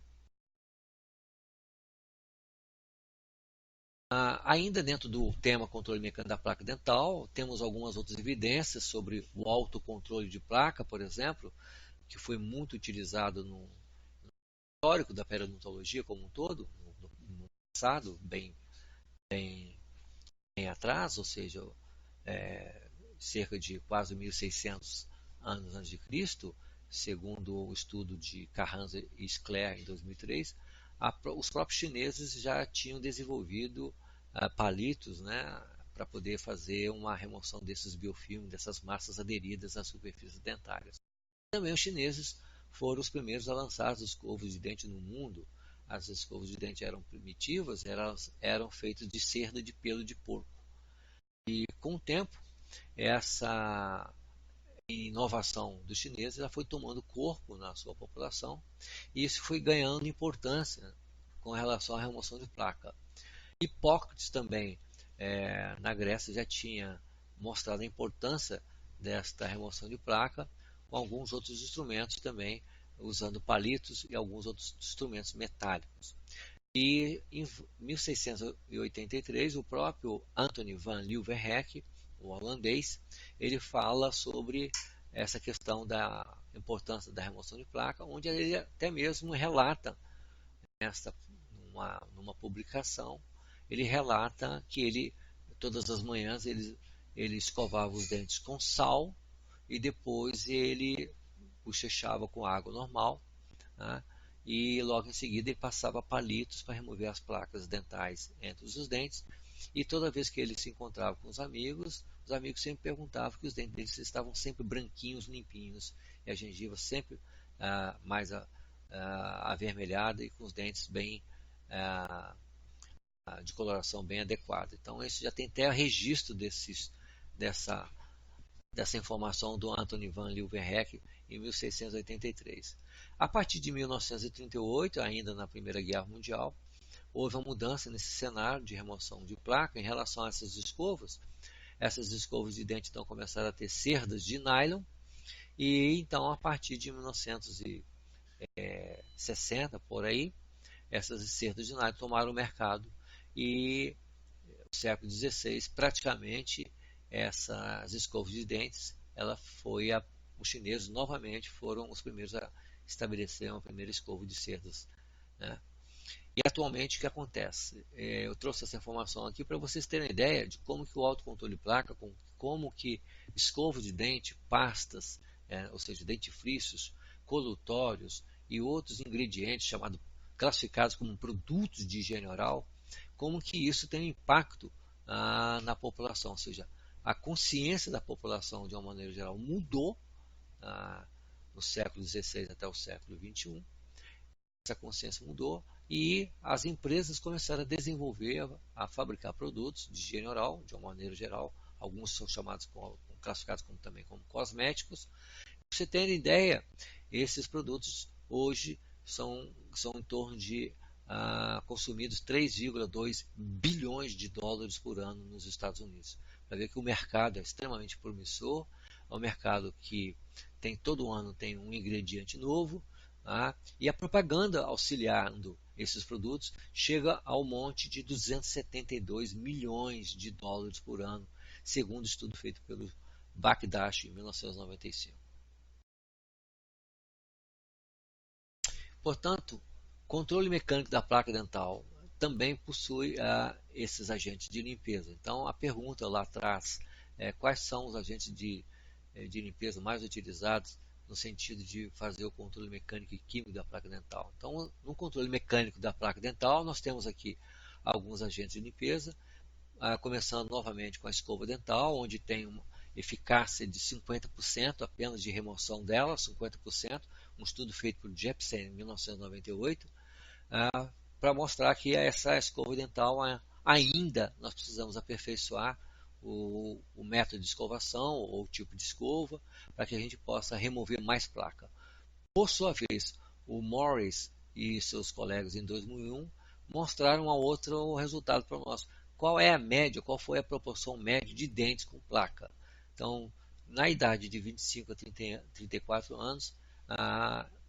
A: Ainda dentro do tema controle mecânico da placa dental, temos algumas outras evidências sobre o autocontrole de placa, por exemplo, que foi muito utilizado no histórico da periodontologia como um todo, no passado, bem atrás, ou seja, cerca de quase 1600 anos antes de Cristo, segundo o estudo de Carranza e Scler em 2003, os próprios chineses já tinham desenvolvido palitos, né, para poder fazer uma remoção desses biofilmes, dessas massas aderidas às superfícies dentárias. Também os chineses foram os primeiros a lançar as escovas de dente no mundo. As escovas de dente eram primitivas, eram feitas de cerda de pelo de porco. E com o tempo, essa inovação dos chineses ela foi tomando corpo na sua população e isso foi ganhando importância com relação à remoção de placa. Hipócrates também, na Grécia, já tinha mostrado a importância desta remoção de placa com alguns outros instrumentos também, usando palitos e alguns outros instrumentos metálicos. E em 1683, o próprio Anthony van Leeuwenhoek, o holandês, ele fala sobre essa questão da importância da remoção de placa, onde ele até mesmo relata, numa publicação, ele relata que ele, todas as manhãs, ele escovava os dentes com sal e depois ele bochechava com água normal, né? E logo em seguida ele passava palitos para remover as placas dentais entre os dentes. E toda vez que ele se encontrava com os amigos sempre perguntavam que os dentes deles estavam sempre branquinhos, limpinhos, e a gengiva sempre mais avermelhada e com os dentes bem de coloração bem adequada. Então, isso já tem até registro dessa informação do Anthony van Leeuwenhoek em 1683. A partir de 1938, ainda na Primeira Guerra Mundial, houve uma mudança nesse cenário de remoção de placa em relação a essas escovas. Essas escovas de dente então começaram a ter cerdas de nylon e então a partir de 1960 por aí, essas cerdas de nylon tomaram o mercado e no século XVI praticamente essas escovas de dentes, os chineses novamente foram os primeiros a estabelecer uma primeira escova de cerdas, né? E atualmente o que acontece? Eu trouxe essa informação aqui para vocês terem ideia de como que o autocontrole de placa, como que escova de dente, pastas, ou seja, dentifrícios, colutórios e outros ingredientes classificados como produtos de higiene oral, como que isso tem um impacto na população, ou seja, a consciência da população de uma maneira geral mudou no século XVI até o século XXI. Essa consciência mudou e as empresas começaram a desenvolver, a fabricar produtos de higiene oral, de uma maneira geral. Alguns são classificados também como cosméticos. Para você ter ideia, esses produtos hoje são em torno de consumidos 3,2 bilhões de dólares por ano nos Estados Unidos. Para ver que o mercado é extremamente promissor, é um mercado que todo ano tem um ingrediente novo, e a propaganda auxiliando esses produtos chega ao monte de 272 milhões de dólares por ano, segundo estudo feito pelo Bakdash em 1995. Portanto, controle mecânico da placa dental também possui esses agentes de limpeza. Então, a pergunta lá atrás é quais são os agentes de de limpeza mais utilizados no sentido de fazer o controle mecânico e químico da placa dental. Então, no controle mecânico da placa dental, nós temos aqui alguns agentes de limpeza, começando novamente com a escova dental, onde tem uma eficácia de 50% apenas de remoção dela, 50%, um estudo feito por Jepsen em 1998, para mostrar que essa escova dental ainda nós precisamos aperfeiçoar o método de escovação ou o tipo de escova para que a gente possa remover mais placa. Por sua vez, o Morris e seus colegas em 2001 mostraram um outro resultado para nós. Qual é a média, qual foi a proporção média de dentes com placa? Então, na idade de 25 a 34 anos,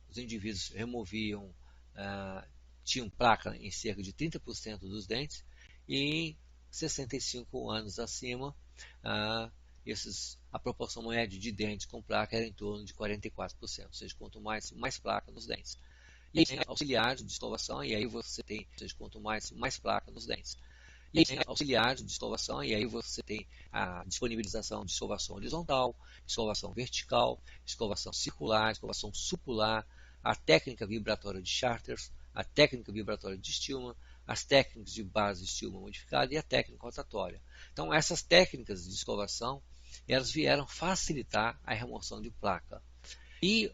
A: os indivíduos removiam, tinham placa em cerca de 30% dos dentes, e em 65 anos acima, a proporção média de dentes com placa era em torno de 44%, ou seja, quanto mais placa nos dentes. E aí tem auxiliares de escovação, e aí você tem, ou seja, quanto mais placa nos dentes. E aí tem auxiliares de escovação, e aí você tem a disponibilização de escovação horizontal, escovação vertical, escovação circular, escovação supular, a técnica vibratória de Charters, a técnica vibratória de Stillman, as técnicas de base Stillman modificada e a técnica rotatória. Então, essas técnicas de escovação, elas vieram facilitar a remoção de placa. E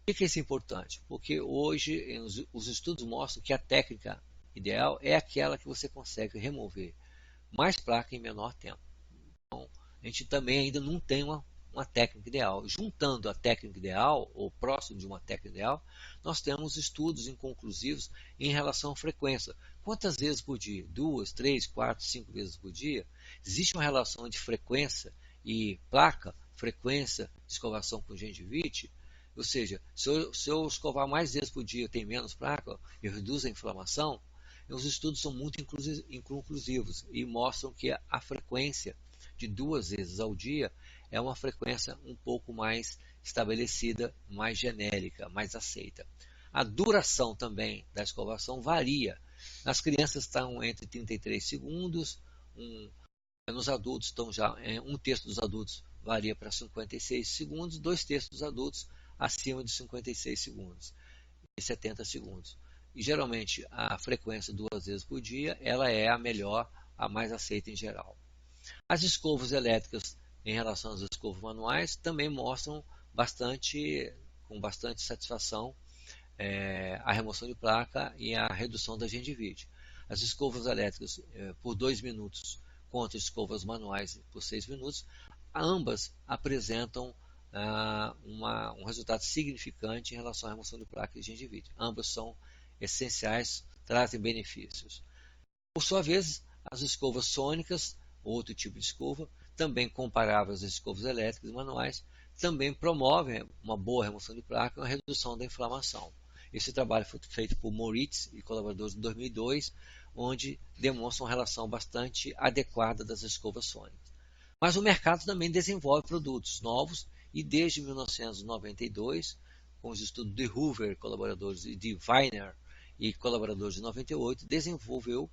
A: por que isso é importante? Porque hoje os estudos mostram que a técnica ideal é aquela que você consegue remover mais placa em menor tempo. Então, a gente também ainda não tem uma técnica ideal. Juntando a técnica ideal, ou próximo de uma técnica ideal, nós temos estudos inconclusivos em relação à frequência. Quantas vezes por dia? 2, 3, 4, 5 vezes por dia? Existe uma relação entre frequência e placa, frequência de escovação com gengivite? Ou seja, se eu escovar mais vezes por dia, eu tenho menos placa, eu reduzo a inflamação. Os estudos são muito inconclusivos e mostram que a frequência de 2 vezes ao dia é uma frequência um pouco mais estabelecida, mais genérica, mais aceita. A duração também da escovação varia. Nas crianças estão entre 33 segundos, nos adultos estão já, 1/3 dos adultos varia para 56 segundos, 2/3 dos adultos acima de 56 segundos e 70 segundos. E geralmente a frequência 2 vezes por dia, ela é a melhor, a mais aceita em geral. As escovas elétricas em relação às escovas manuais também mostram com bastante satisfação a remoção de placa e a redução da gengivite. As escovas elétricas por 2 minutos contra escovas manuais por 6 minutos, ambas apresentam um resultado significante em relação à remoção de placa e gengivite. Ambas são essenciais, trazem benefícios. Por sua vez, as escovas sônicas, outro tipo de escova, também comparáveis às escovas elétricas e manuais, também promovem uma boa remoção de placa e uma redução da inflamação. Esse trabalho foi feito por Moritz e colaboradores em 2002, onde demonstra uma relação bastante adequada das escovas sônicas. Mas o mercado também desenvolve produtos novos e desde 1992, com os estudos de Hoover, colaboradores, e de Weiner e colaboradores de 98, desenvolveu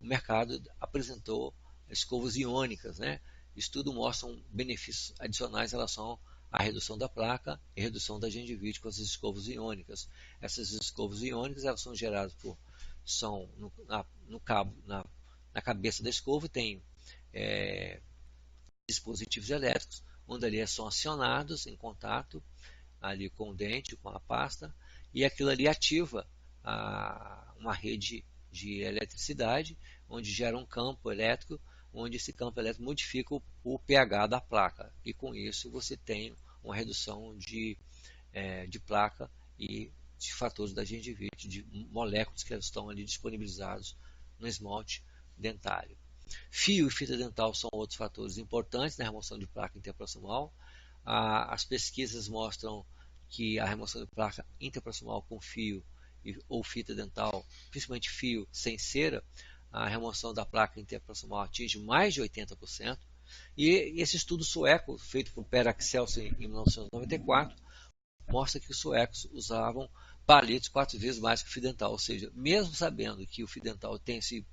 A: o mercado, apresentou escovas iônicas, né? Estudos mostram benefícios adicionais em relação à redução da placa e redução da gengivite com as escovas iônicas. Essas escovas iônicas, elas são geradas na cabeça da escova tem dispositivos elétricos, onde ali são acionados em contato ali com o dente, com a pasta, e aquilo ali ativa uma rede de eletricidade, onde gera um campo elétrico, onde esse campo elétrico modifica o pH da placa, e com isso você tem uma redução de placa e de fatores da gengivite, de moléculas que estão ali disponibilizados no esmalte dentário. Fio e fita dental são outros fatores importantes na remoção de placa interproximal. As pesquisas mostram que a remoção de placa interproximal com fio ou fita dental, principalmente fio sem cera, a remoção da placa interproximal atinge mais de 80%. E esse estudo sueco, feito por Per Axelsson em 1994, mostra que os suecos usavam palitos 4 vezes mais que o fio dental. Ou seja, mesmo sabendo que o fio dental tem esse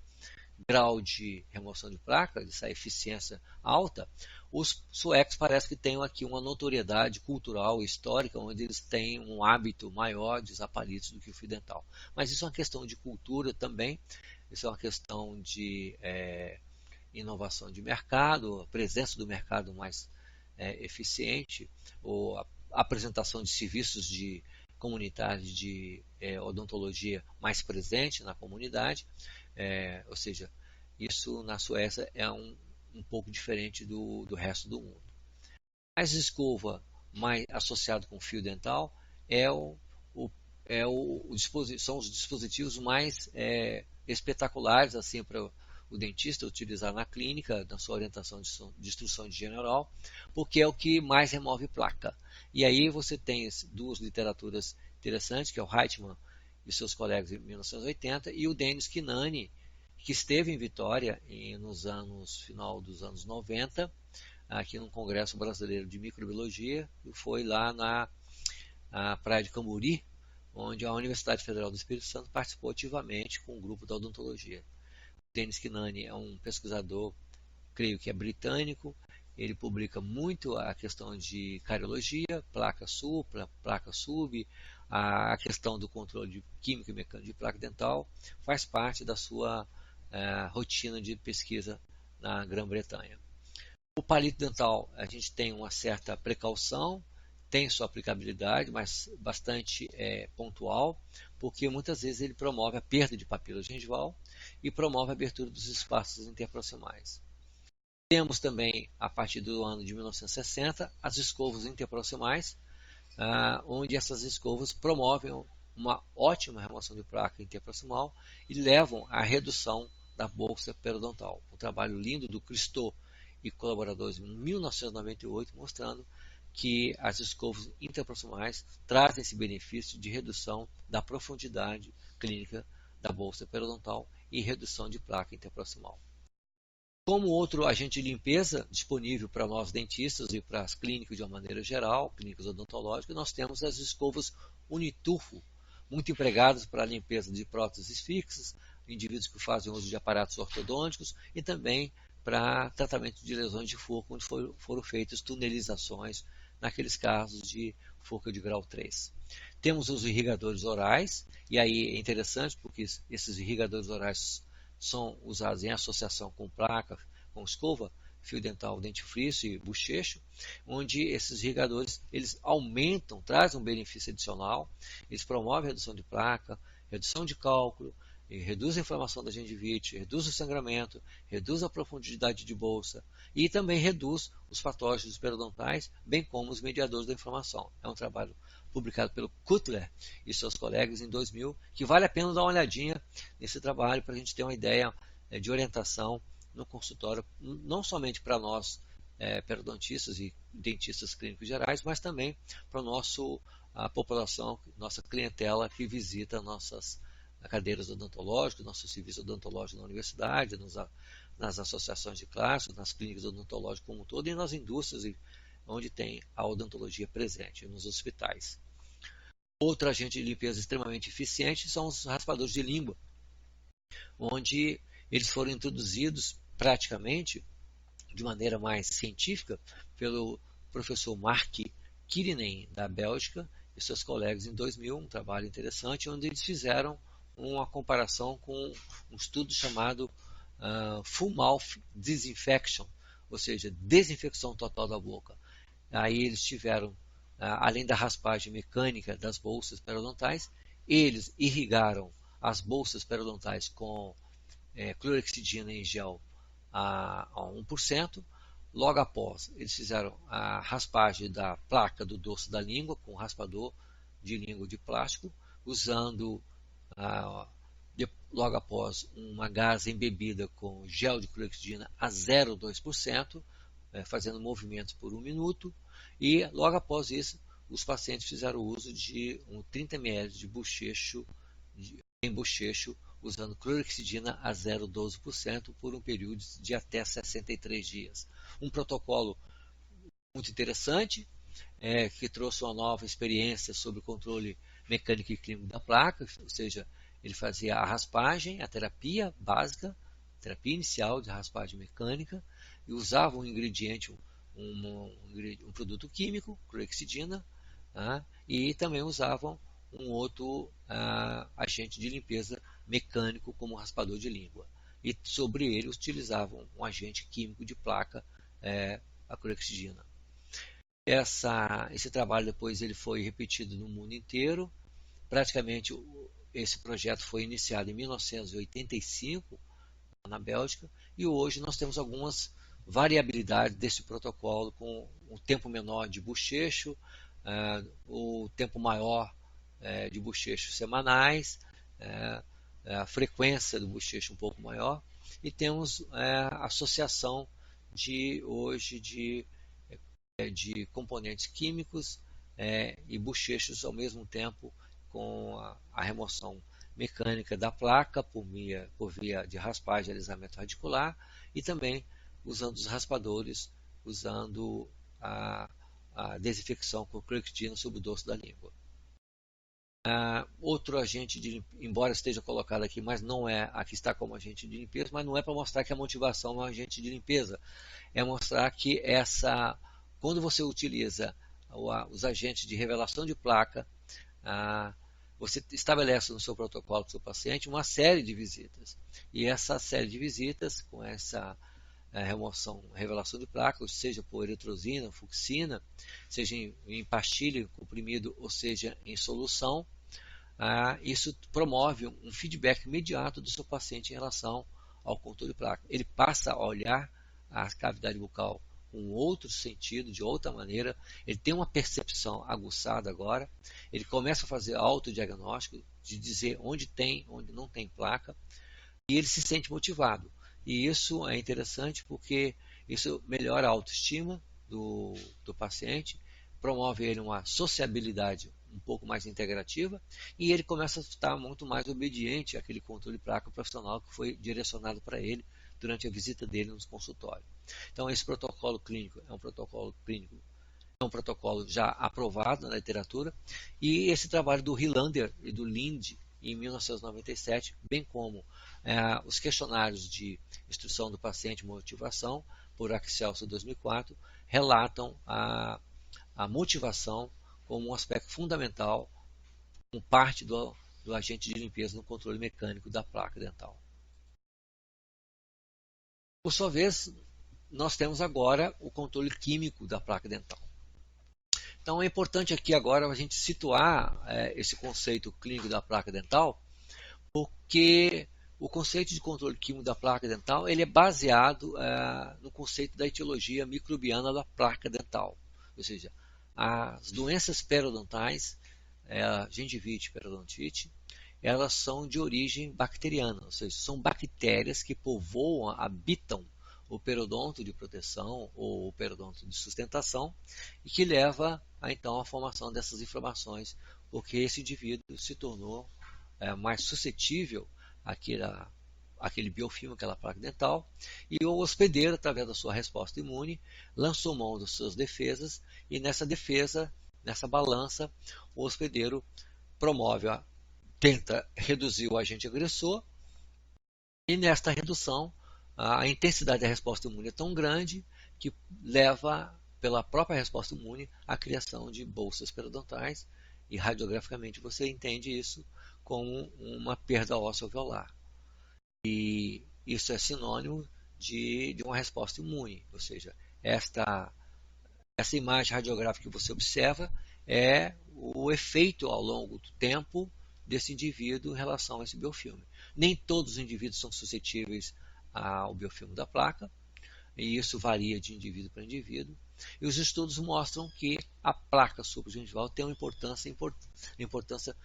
A: grau de remoção de placa, essa eficiência alta, Os suecos parece que têm aqui uma notoriedade cultural e histórica, onde eles têm um hábito maior de usar palitos do que o fio dental. Mas isso é uma questão de cultura também, isso é uma questão de inovação de mercado, a presença do mercado mais eficiente, ou a apresentação de serviços de comunidade de odontologia mais presente na comunidade, ou seja, isso na Suécia é um pouco diferente do resto do mundo. Mas escova mais associado com fio dental é são os dispositivos mais espetaculares assim para o dentista utilizar na clínica, na sua orientação de instrução de higiene oral, porque é o que mais remove placa. E aí você tem duas literaturas interessantes, que é o Heitman e seus colegas em 1980, e o Dennis Kinani, que esteve em Vitória final dos anos 90, aqui no Congresso Brasileiro de Microbiologia, e foi lá na Praia de Camburi, onde a Universidade Federal do Espírito Santo participou ativamente com o grupo da odontologia. Dennis Kinani é um pesquisador, creio que é britânico, ele publica muito a questão de cariologia, placa supra, placa sub, a questão do controle de químico e mecânico de placa dental, faz parte da sua rotina de pesquisa na Grã-Bretanha. O palito dental, a gente tem uma certa precaução, tem sua aplicabilidade, mas bastante pontual, porque muitas vezes ele promove a perda de papila gengival e promove a abertura dos espaços interproximais. Temos também, a partir do ano de 1960, as escovas interproximais, onde essas escovas promovem uma ótima remoção de placa interproximal e levam à redução da bolsa periodontal. Um trabalho lindo do Christou e colaboradores em 1998, mostrando que as escovas interproximais trazem esse benefício de redução da profundidade clínica da bolsa periodontal e redução de placa interproximal. Como outro agente de limpeza disponível para nós dentistas e para as clínicas de uma maneira geral, clínicas odontológicas, nós temos as escovas Unitufo, muito empregadas para a limpeza de próteses fixas, indivíduos que fazem uso de aparatos ortodônticos e também para tratamento de lesões de forca, onde foram feitas tunelizações naqueles casos de forca de grau 3. Temos os irrigadores orais, e aí é interessante porque esses irrigadores orais são usados em associação com placa, com escova, fio dental, dentifrício e bochecho, onde esses irrigadores eles aumentam, trazem um benefício adicional, eles promovem a redução de placa, redução de cálculo, reduz a inflamação da gengivite, reduz o sangramento, reduz a profundidade de bolsa e também reduz os patógenos periodontais, bem como os mediadores da inflamação. É um trabalho publicado pelo Cutler e seus colegas em 2000, que vale a pena dar uma olhadinha nesse trabalho para a gente ter uma ideia de orientação no consultório, não somente para nós periodontistas e dentistas clínicos gerais, mas também para a população, nossa clientela que visita nossas cadeiras odontológicas, nosso serviço odontológico na universidade, nas associações de classe, nas clínicas odontológicas como um todo e nas indústrias onde tem a odontologia presente, nos hospitais. Outro agente de limpeza extremamente eficiente são os raspadores de língua, onde eles foram introduzidos praticamente de maneira mais científica pelo professor Mark Kirinen, da Bélgica, e seus colegas em 2000, um trabalho interessante, onde eles fizeram uma comparação com um estudo chamado Full Mouth Disinfection, ou seja, desinfecção total da boca. Aí eles tiveram, além da raspagem mecânica das bolsas periodontais, eles irrigaram as bolsas periodontais com clorexidina em gel a 1%. Logo após, eles fizeram a raspagem da placa do dorso da língua com raspador de língua de plástico, usando logo após uma gase embebida com gel de clorexidina a 0,2%, fazendo movimentos por 1 minuto, e logo após isso os pacientes fizeram uso de 30 ml de bochecho, em bochecho, usando clorexidina a 0,12% por um período de até 63 dias. Um protocolo muito interessante, que trouxe uma nova experiência sobre o controle mecânico e clínico da placa, ou seja, ele fazia a raspagem, a terapia básica, terapia inicial de raspagem mecânica, e usava um ingrediente um produto químico, clorexidina, tá? E também usavam um outro agente de limpeza mecânico como raspador de língua. E sobre ele utilizavam um agente químico de placa, a clorexidina. Esse trabalho depois ele foi repetido no mundo inteiro. Praticamente esse projeto foi iniciado em 1985 na Bélgica, e hoje nós temos algumas variabilidades desse protocolo, com o tempo menor de bochecho, o tempo maior de bochechos semanais, a frequência do bochecho um pouco maior, e temos a associação hoje de componentes químicos e bochechos ao mesmo tempo, com a remoção mecânica da placa por via de raspagem e alisamento radicular, e também usando os raspadores, usando a desinfecção com clorexidina sobre o dorso da língua. Outro agente, embora esteja colocado aqui, mas não é, aqui está como agente de limpeza, mas não é para mostrar que a motivação é um agente de limpeza, é mostrar que quando você utiliza os agentes de revelação de placa, você estabelece no seu protocolo do seu paciente uma série de visitas. E essa série de visitas, com essa revelação de placa, seja por eritrosina, fucsina, seja em pastilha, comprimido, ou seja em solução, isso promove um feedback imediato do seu paciente em relação ao controle de placa. Ele passa a olhar a cavidade bucal com outro sentido, de outra maneira, ele tem uma percepção aguçada agora, ele começa a fazer autodiagnóstico, de dizer onde tem, onde não tem placa, e ele se sente motivado. E isso é interessante porque isso melhora a autoestima do paciente, promove ele uma sociabilidade um pouco mais integrativa, e ele começa a estar muito mais obediente àquele controle de placa profissional que foi direcionado para ele durante a visita dele nos consultórios. Então, esse protocolo clínico é um protocolo já aprovado na literatura, e esse trabalho do Hylander e do Lind em 1997, bem como os questionários de instrução do paciente e motivação por Axelson 2004, relatam a motivação como um aspecto fundamental, como parte do agente de limpeza no controle mecânico da placa dental. Por sua vez, nós temos agora o controle químico da placa dental. Então é importante aqui agora a gente situar esse conceito clínico da placa dental, porque o conceito de controle químico da placa dental ele é baseado no conceito da etiologia microbiana da placa dental. Ou seja, as doenças periodontais, gengivite e periodontite, elas são de origem bacteriana, ou seja, são bactérias que povoam, habitam o periodonto de proteção ou o periodonto de sustentação, e que leva então à formação dessas inflamações, porque esse indivíduo se tornou mais suscetível àquele biofilme, aquela placa dental, e o hospedeiro, através da sua resposta imune, lançou mão das suas defesas, e nessa defesa, nessa balança, o hospedeiro tenta reduzir o agente agressor, e nesta redução a intensidade da resposta imune é tão grande que leva, pela própria resposta imune, à criação de bolsas periodontais, e radiograficamente você entende isso como uma perda óssea alveolar. E isso é sinônimo de uma resposta imune, ou seja, essa imagem radiográfica que você observa é o efeito ao longo do tempo desse indivíduo em relação a esse biofilme. Nem todos os indivíduos são suscetíveis ao biofilme da placa, e isso varia de indivíduo para indivíduo. E os estudos mostram que a placa subgengival tem uma importância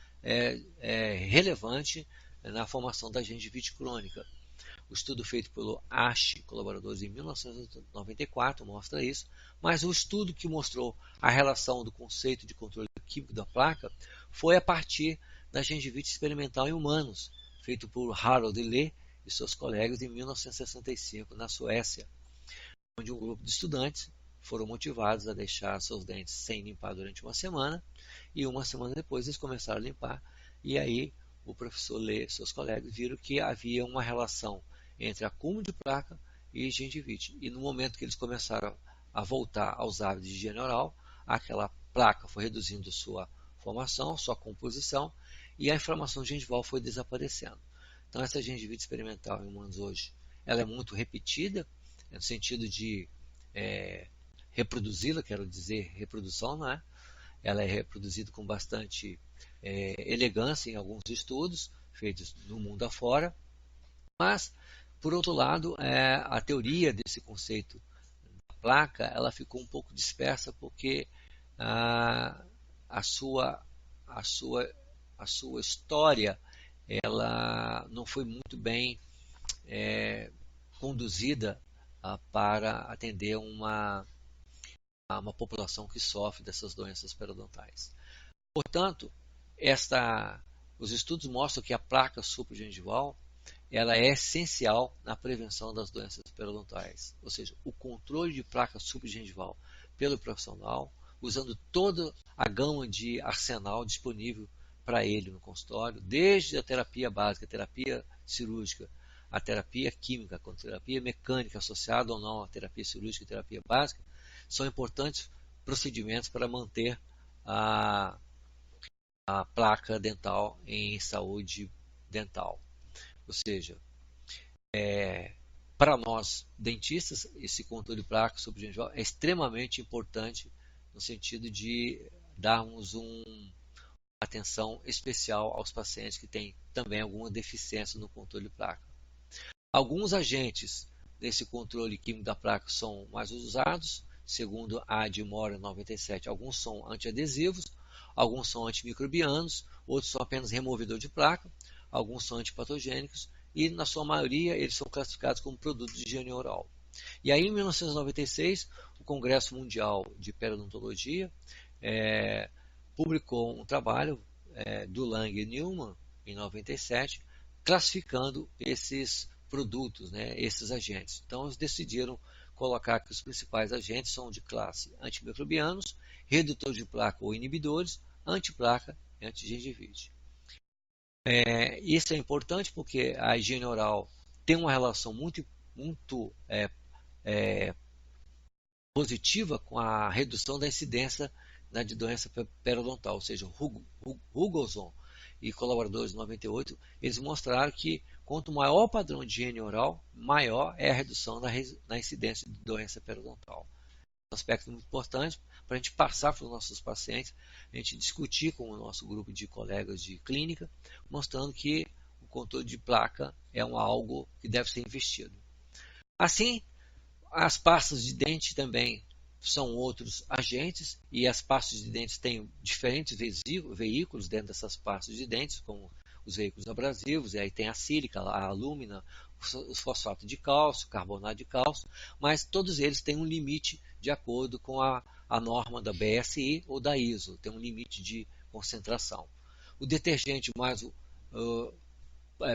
A: relevante na formação da gengivite crônica. O estudo feito pelo Ashi, colaboradores, em 1994, mostra isso, mas o estudo que mostrou a relação do conceito de controle químico da placa foi a partir da gengivite experimental em humanos, feito por Harold Lee e seus colegas em 1965, na Suécia, onde um grupo de estudantes foram motivados a deixar seus dentes sem limpar durante uma semana, e uma semana depois eles começaram a limpar, e aí o professor Lee e seus colegas viram que havia uma relação entre acúmulo de placa e gengivite. E no momento que eles começaram a voltar aos hábitos de higiene oral, aquela placa foi reduzindo sua formação, sua composição, e a inflamação gengival foi desaparecendo. Então essa gengivite experimental em humanos hoje, ela é muito repetida, no sentido de reproduzi-la, quero dizer, reprodução, não é? Ela é reproduzida com bastante elegância em alguns estudos feitos no mundo afora, mas, por outro lado, a teoria desse conceito da placa, ela ficou um pouco dispersa porque a sua, a sua, a sua história ela não foi muito bem conduzida para atender uma população que sofre dessas doenças periodontais. Portanto, os estudos mostram que a placa supragengival ela é essencial na prevenção das doenças periodontais, ou seja, o controle de placa supragengival pelo profissional, usando toda a gama de arsenal disponível para ele no consultório, desde a terapia básica, a terapia cirúrgica, a terapia química, com terapia mecânica associada ou não à terapia cirúrgica e terapia básica, são importantes procedimentos para manter a placa dental em saúde dental. Ou seja, para nós dentistas, esse controle de placa supragengival é extremamente importante no sentido de darmos uma atenção especial aos pacientes que têm também alguma deficiência no controle de placa. Alguns agentes desse controle químico da placa são mais usados, segundo a Edmore 97, alguns são antiadesivos, alguns são antimicrobianos, outros são apenas removedor de placa, alguns são antipatogênicos e, na sua maioria, eles são classificados como produtos de higiene oral. E aí, em 1996, o Congresso Mundial de Periodontologia publicou um trabalho do Lang e Newman, em 97, classificando esses produtos, esses agentes. Então, eles decidiram colocar que os principais agentes são de classe antimicrobianos, redutores de placa ou inibidores, antiplaca e antigengivite. Isso é importante porque a higiene oral tem uma relação muito positiva com a redução da incidência de doença periodontal, ou seja, Hugelson e colaboradores de 98, eles mostraram que quanto maior o padrão de higiene oral, maior é a redução na incidência de doença periodontal. Um aspecto muito importante para a gente passar para os nossos pacientes, a gente discutir com o nosso grupo de colegas de clínica, mostrando que o controle de placa é algo que deve ser investido. Assim, as pastas de dente também são outros agentes, e as pastas de dentes têm diferentes veículos dentro dessas pastas de dentes, como os veículos abrasivos, e aí tem a sílica, a alúmina, os fosfatos de cálcio, carbonato de cálcio, mas todos eles têm um limite de acordo com a norma da BSI ou da ISO, tem um limite de concentração. O detergente mais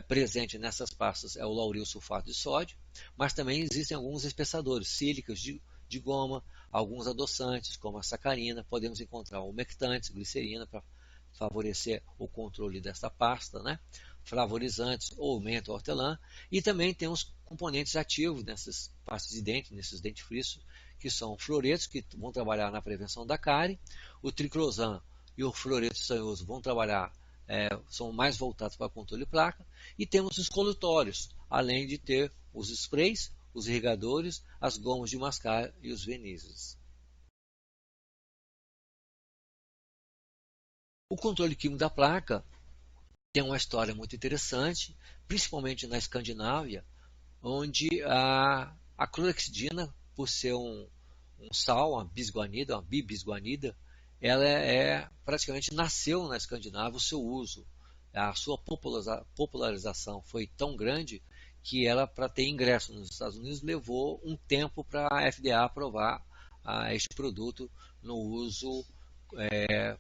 A: presente nessas pastas é o lauril sulfato de sódio, mas também existem alguns espessadores, sílicas de goma, alguns adoçantes, como a sacarina, podemos encontrar umectantes, glicerina, para favorecer o controle dessa pasta, flavorizantes ou menta ou hortelã, e também temos componentes ativos nessas pastas de dente, nesses dentifrícios, que são fluoretos, que vão trabalhar na prevenção da cárie, o triclosan e o fluoreto sanhoso vão trabalhar, são mais voltados para o controle de placa, e temos os colutórios, além de ter os sprays, os irrigadores, as gomas de mascar e os vernizes. O controle químico da placa tem uma história muito interessante, principalmente na Escandinávia, onde a clorexidina, por ser um sal, uma bibisguanida, ela praticamente nasceu na Escandinávia o seu uso. A sua popularização foi tão grande que ela, para ter ingresso nos Estados Unidos, levou um tempo para a FDA aprovar este produto no uso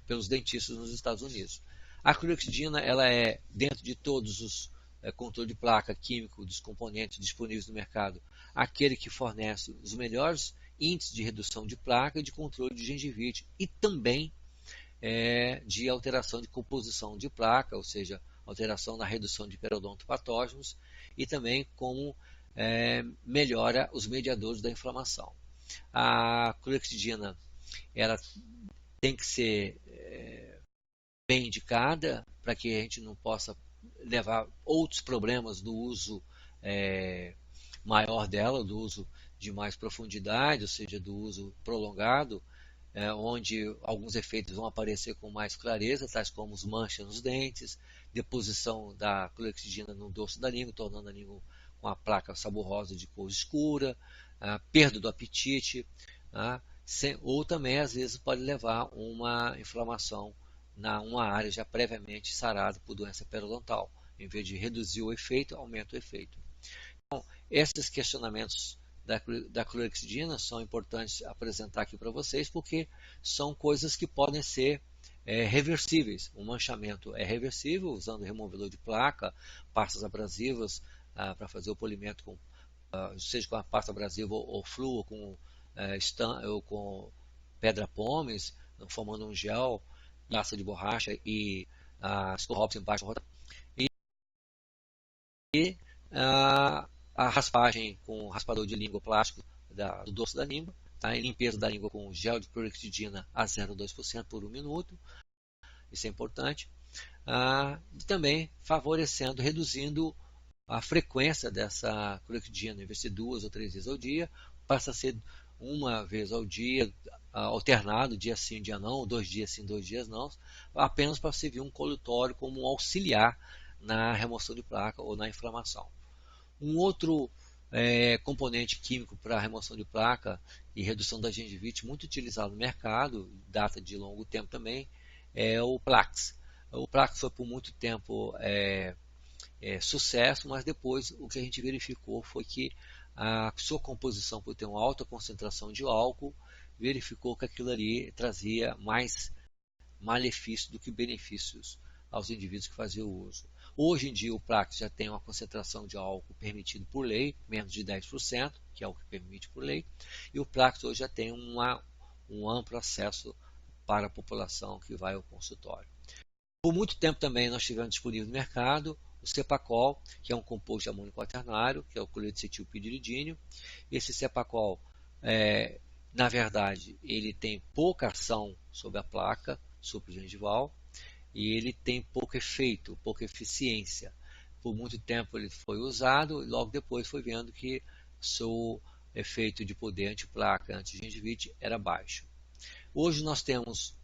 A: pelos dentistas nos Estados Unidos. A clorexidina, ela é, dentro de todos os controle de placa químico dos componentes disponíveis no mercado, aquele que fornece os melhores índices de redução de placa e de controle de gengivite e também de alteração de composição de placa, ou seja, alteração na redução de periodontopatógenos e também como melhora os mediadores da inflamação. a clorexidina ela tem que ser bem indicada para que a gente não possa levar outros problemas do uso maior dela, do uso de mais profundidade, ou seja, do uso prolongado, onde alguns efeitos vão aparecer com mais clareza, tais como as manchas nos dentes, deposição da clorexidina no dorso da língua, tornando a língua com a placa saborosa de cor escura, perda do apetite, ou também às vezes pode levar uma inflamação uma área já previamente sarada por doença periodontal. Em vez de reduzir o efeito, aumenta o efeito. Então, esses questionamentos da clorexidina são importantes apresentar aqui para vocês, porque são coisas que podem ser reversíveis. O manchamento é reversível, usando removedor de placa, pastas abrasivas para fazer o polimento, seja com a pasta abrasiva ou flúor, ou com pedra pómez, formando um gel, massa de borracha e escorrops em baixo rotação. E a raspagem com raspador de língua plástico do dorso da língua, e limpeza da língua com gel de clorexidina a 0,2% por 1 minuto, isso é importante. E também favorecendo, reduzindo a frequência dessa clorexidina, em vez de 2 ou 3 vezes ao dia, passa a ser uma vez ao dia, alternado, dia sim, dia não, 2 dias sim, 2 dias não, apenas para servir um colutório como um auxiliar na remoção de placa ou na inflamação. Um outro componente químico para a remoção de placa e redução da gengivite muito utilizado no mercado, data de longo tempo também, é o Plax. O Plax foi por muito tempo sucesso, mas depois o que a gente verificou foi que a sua composição, por ter uma alta concentração de álcool, verificou que aquilo ali trazia mais malefícios do que benefícios aos indivíduos que faziam o uso. Hoje em dia o Plax já tem uma concentração de álcool permitido por lei, menos de 10%, que é o que permite por lei, e o Plax hoje já tem um amplo acesso para a população que vai ao consultório. Por muito tempo também nós tivemos disponível no mercado o Cepacol, que é um composto de amônio quaternário, que é o cloretilcetilpiridídeo. Esse Cepacol, na verdade, ele tem pouca ação sobre a placa supragengival e ele tem pouco efeito, pouca eficiência. Por muito tempo ele foi usado e logo depois foi vendo que seu efeito de poder antiplaca, antigengivite era baixo. Hoje nós temos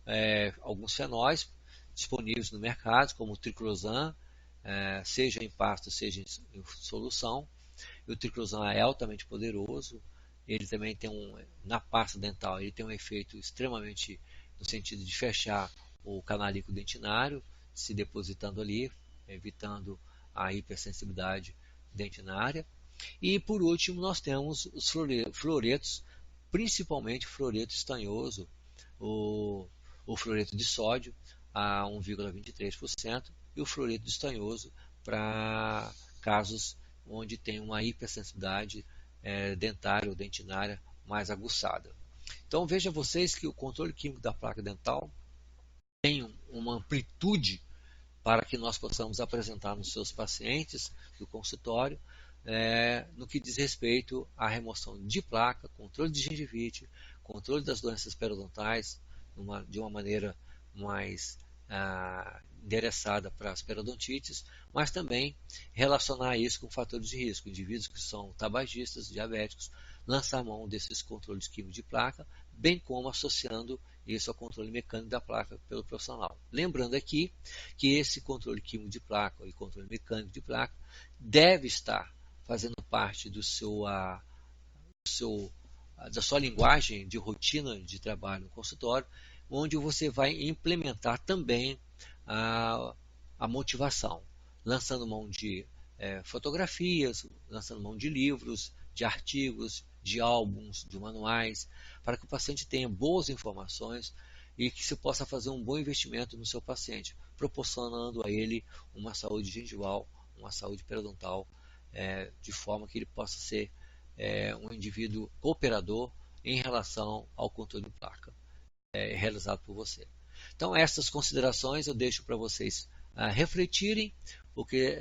A: alguns fenóis disponíveis no mercado, como o triclosan, seja em pasta, seja em solução. E o triclosan é altamente poderoso. Ele também tem na pasta dental, ele tem um efeito extremamente no sentido de fechar o canalico dentinário, se depositando ali, evitando a hipersensibilidade dentinária. E por último nós temos os fluoretos, principalmente o fluoreto estanhoso, o fluoreto de sódio a 1,23% e o fluoreto estanhoso para casos onde tem uma hipersensibilidade dentária ou dentinária mais aguçada. Então veja vocês que o controle químico da placa dental tem uma amplitude para que nós possamos apresentar nos seus pacientes do consultório, no que diz respeito à remoção de placa, controle de gengivite, controle das doenças periodontais de uma maneira mais endereçada para as periodontites, mas também relacionar isso com fatores de risco, indivíduos que são tabagistas, diabéticos, lançar mão desses controles químicos de placa, bem como associando isso ao controle mecânico da placa pelo profissional. Lembrando aqui que esse controle químico de placa e controle mecânico de placa deve estar fazendo parte da sua linguagem de rotina de trabalho no consultório, onde você vai implementar também a motivação, lançando mão de fotografias, lançando mão de livros, de artigos, de álbuns, de manuais, para que o paciente tenha boas informações e que se possa fazer um bom investimento no seu paciente, proporcionando a ele uma saúde gengival, uma saúde periodontal, de forma que ele possa ser um indivíduo cooperador em relação ao controle de placa realizado por você. Então essas considerações eu deixo para vocês refletirem, porque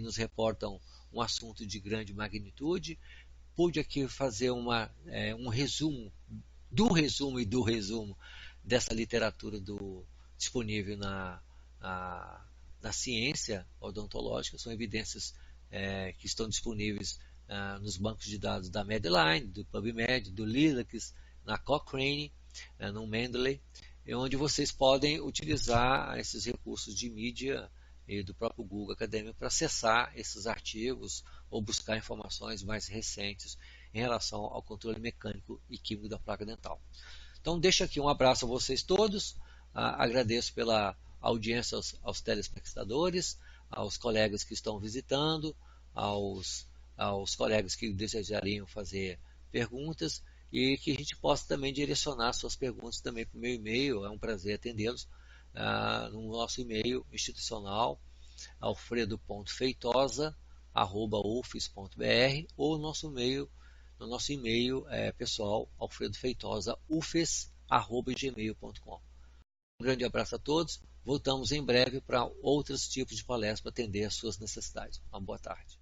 A: nos reportam um assunto de grande magnitude, pude aqui fazer um resumo e do resumo dessa literatura disponível na ciência odontológica. São evidências que estão disponíveis nos bancos de dados da Medline, do PubMed, do Lilacs, na Cochrane, no Mendeley, onde vocês podem utilizar esses recursos de mídia e do próprio Google Acadêmico para acessar esses artigos ou buscar informações mais recentes em relação ao controle mecânico e químico da placa dental. Então, deixo aqui um abraço a vocês todos, agradeço pela audiência aos telespectadores, aos colegas que estão visitando, aos colegas que desejariam fazer perguntas, e que a gente possa também direcionar suas perguntas também para o meu e-mail. É um prazer atendê-los no nosso e-mail institucional, alfredo.feitosa@ufes.br, ou no nosso e-mail pessoal, alfredofeitosa@ufes.gmail.com. Um grande abraço a todos. Voltamos em breve para outros tipos de palestras para atender às suas necessidades. Uma boa tarde.